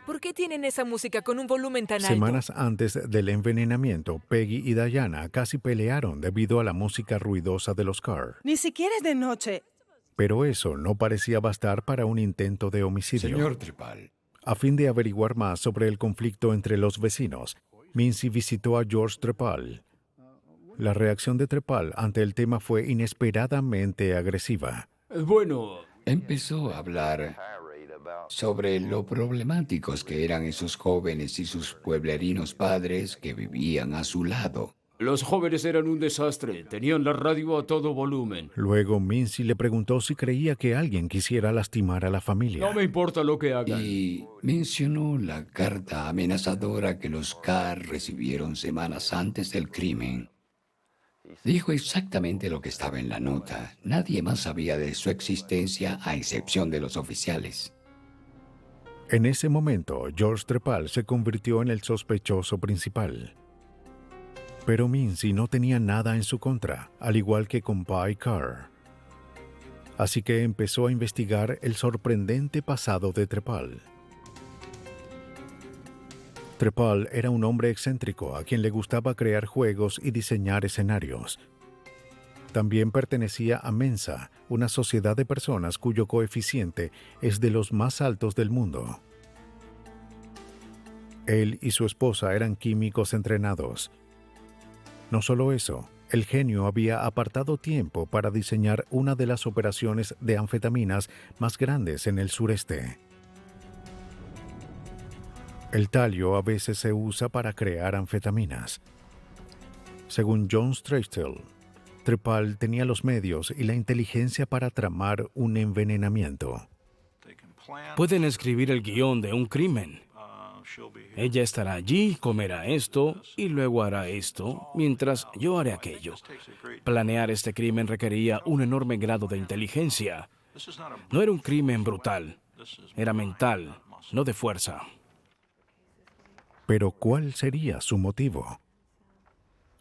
¿Por qué tienen esa música con un volumen tan alto? Semanas antes del envenenamiento, Peggy y Diana casi pelearon debido a la música ruidosa de los Carr. Ni siquiera es de noche. Pero eso no parecía bastar para un intento de homicidio. Señor Trepal. A fin de averiguar más sobre el conflicto entre los vecinos, Mincy visitó a George Trepal. La reacción de Trepal ante el tema fue inesperadamente agresiva. Empezó a hablar sobre lo problemáticos que eran esos jóvenes y sus pueblerinos padres que vivían a su lado. Los jóvenes eran un desastre, tenían la radio a todo volumen. Luego Mincy le preguntó si creía que alguien quisiera lastimar a la familia. No me importa lo que hagan. Y mencionó la carta amenazadora que los Carr recibieron semanas antes del crimen. Dijo exactamente lo que estaba en la nota. Nadie más sabía de su existencia a excepción de los oficiales. En ese momento, George Trepal se convirtió en el sospechoso principal. Pero Mincy no tenía nada en su contra, al igual que con Pai Carr. Así que empezó a investigar el sorprendente pasado de Trepal. Trepal era un hombre excéntrico a quien le gustaba crear juegos y diseñar escenarios. También pertenecía a Mensa, una sociedad de personas cuyo coeficiente es de los más altos del mundo. Él y su esposa eran químicos entrenados. No solo eso, el genio había apartado tiempo para diseñar una de las operaciones de anfetaminas más grandes en el sureste. El talio a veces se usa para crear anfetaminas. Según John Strachtel, Trepal tenía los medios y la inteligencia para tramar un envenenamiento. Pueden escribir el guión de un crimen. Ella estará allí, comerá esto y luego hará esto, mientras yo haré aquello. Planear este crimen requería un enorme grado de inteligencia. No era un crimen brutal, era mental, no de fuerza. Pero ¿cuál sería su motivo?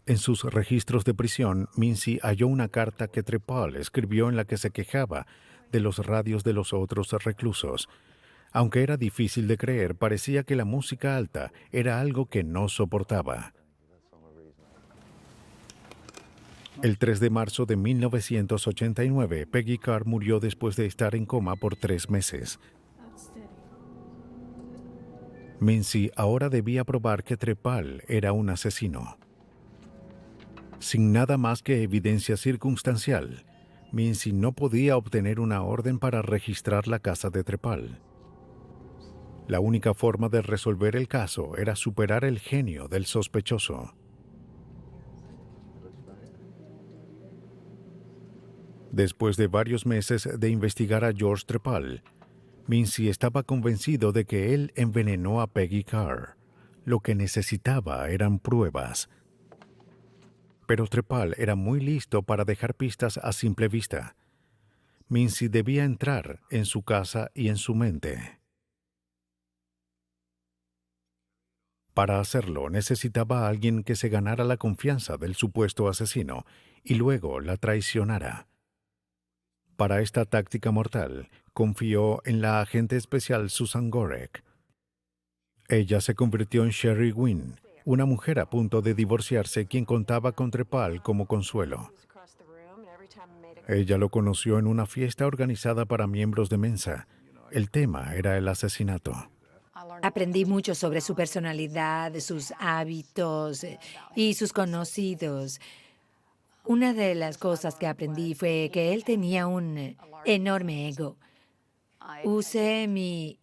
En sus registros de prisión, Mincy halló una carta que Trepal escribió en la que se quejaba de los radios de los otros reclusos. Aunque era difícil de creer, parecía que la música alta era algo que no soportaba. El 3 de marzo de 1989, Peggy Carr murió después de estar en coma por 3 meses. Mincy ahora debía probar que Trepal era un asesino. Sin nada más que evidencia circunstancial, Mincy no podía obtener una orden para registrar la casa de Trepal. La única forma de resolver el caso era superar el genio del sospechoso. Después de varios meses de investigar a George Trepal, Mincy estaba convencido de que él envenenó a Peggy Carr. Lo que necesitaba eran pruebas. Pero Trepal era muy listo para dejar pistas a simple vista. Mincy debía entrar en su casa y en su mente. Para hacerlo, necesitaba a alguien que se ganara la confianza del supuesto asesino y luego la traicionara. Para esta táctica mortal, confió en la agente especial Susan Gorek. Ella se convirtió en Sherry Wynn, una mujer a punto de divorciarse quien contaba con Trepal como consuelo. Ella lo conoció en una fiesta organizada para miembros de Mensa. El tema era el asesinato. Aprendí mucho sobre su personalidad, sus hábitos y sus conocidos. Una de las cosas que aprendí fue que él tenía un enorme ego. Usé mi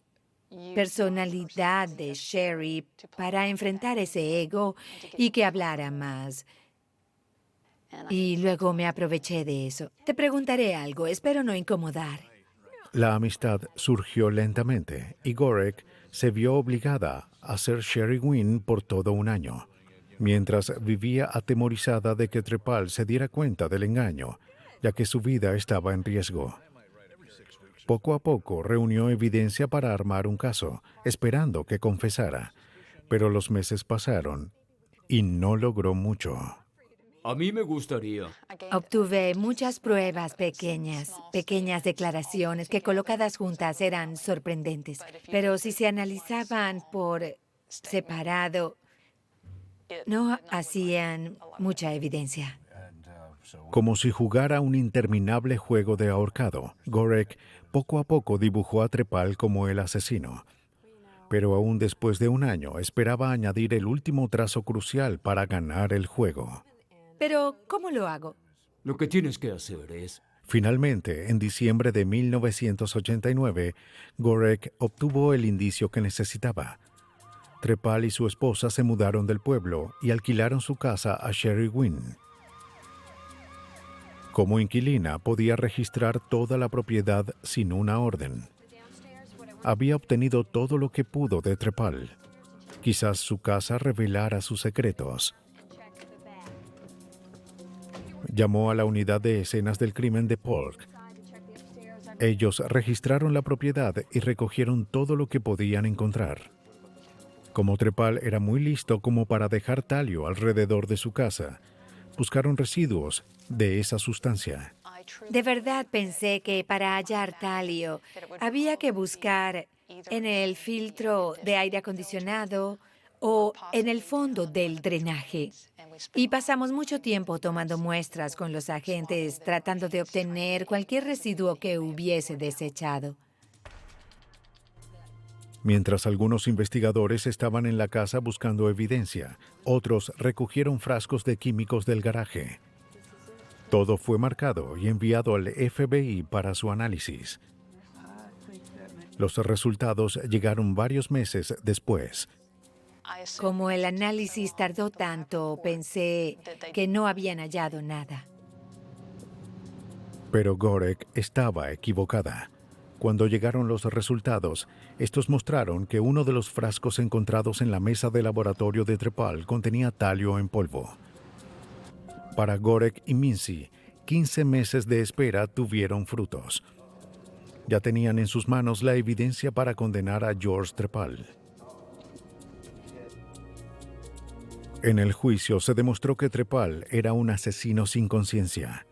personalidad de Sherry para enfrentar ese ego y que hablara más. Y luego me aproveché de eso. Te preguntaré algo, espero no incomodar. La amistad surgió lentamente y Gorek se vio obligada a ser Sherry Wynn por todo un año, mientras vivía atemorizada de que Trepal se diera cuenta del engaño, ya que su vida estaba en riesgo. Poco a poco reunió evidencia para armar un caso, esperando que confesara, pero los meses pasaron y no logró mucho. A mí me gustaría. Obtuve muchas pruebas pequeñas declaraciones que colocadas juntas eran sorprendentes, pero si se analizaban por separado, no hacían mucha evidencia. Como si jugara un interminable juego de ahorcado, Gorek poco a poco dibujó a Trepal como el asesino. Pero aún después de un año esperaba añadir el último trazo crucial para ganar el juego. Pero, ¿cómo lo hago? Lo que tienes que hacer es... Finalmente, en diciembre de 1989, Gorek obtuvo el indicio que necesitaba. Trepal y su esposa se mudaron del pueblo y alquilaron su casa a Sherry Wynn. Como inquilina, podía registrar toda la propiedad sin una orden. Había obtenido todo lo que pudo de Trepal. Quizás su casa revelara sus secretos. Llamó a la unidad de escenas del crimen de Polk. Ellos registraron la propiedad y recogieron todo lo que podían encontrar. Como Trepal era muy listo como para dejar talio alrededor de su casa, buscaron residuos de esa sustancia. De verdad pensé que para hallar talio había que buscar en el filtro de aire acondicionado o en el fondo del drenaje. Y pasamos mucho tiempo tomando muestras con los agentes tratando de obtener cualquier residuo que hubiese desechado. Mientras algunos investigadores estaban en la casa buscando evidencia, otros recogieron frascos de químicos del garaje. Todo fue marcado y enviado al FBI para su análisis. Los resultados llegaron varios meses después. Como el análisis tardó tanto, pensé que no habían hallado nada. Pero Gorek estaba equivocada. Cuando llegaron los resultados, estos mostraron que uno de los frascos encontrados en la mesa de laboratorio de Trepal contenía talio en polvo. Para Gorek y Mincy, 15 meses de espera tuvieron frutos. Ya tenían en sus manos la evidencia para condenar a George Trepal. En el juicio se demostró que Trepal era un asesino sin conciencia.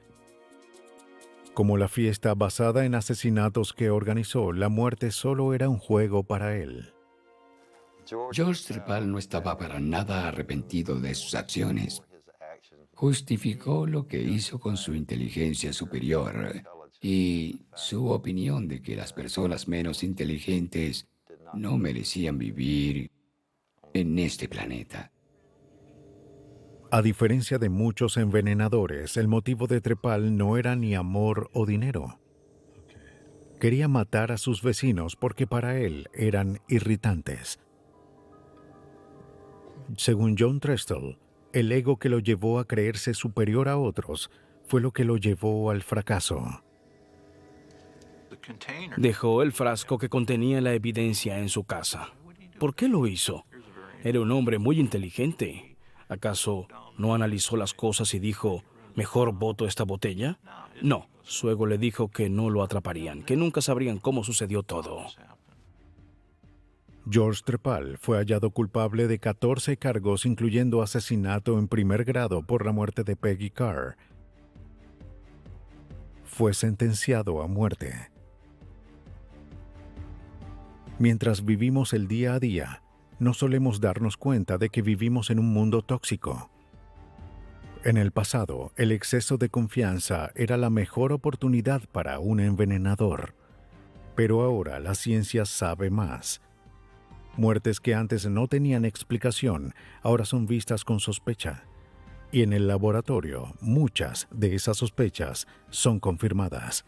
Como la fiesta basada en asesinatos que organizó, la muerte solo era un juego para él. George Trepal no estaba para nada arrepentido de sus acciones. Justificó lo que hizo con su inteligencia superior y su opinión de que las personas menos inteligentes no merecían vivir en este planeta. A diferencia de muchos envenenadores, el motivo de Trepal no era ni amor o dinero. Quería matar a sus vecinos porque para él eran irritantes. Según John Trestle, el ego que lo llevó a creerse superior a otros fue lo que lo llevó al fracaso. Dejó el frasco que contenía la evidencia en su casa. ¿Por qué lo hizo? Era un hombre muy inteligente. ¿Acaso no analizó las cosas y dijo, mejor boto esta botella? No, su ego le dijo que no lo atraparían, que nunca sabrían cómo sucedió todo. George Trepal fue hallado culpable de 14 cargos, incluyendo asesinato en primer grado por la muerte de Peggy Carr. Fue sentenciado a muerte. Mientras vivimos el día a día, no solemos darnos cuenta de que vivimos en un mundo tóxico. En el pasado, el exceso de confianza era la mejor oportunidad para un envenenador. Pero ahora la ciencia sabe más. Muertes que antes no tenían explicación, ahora son vistas con sospecha. Y en el laboratorio, muchas de esas sospechas son confirmadas.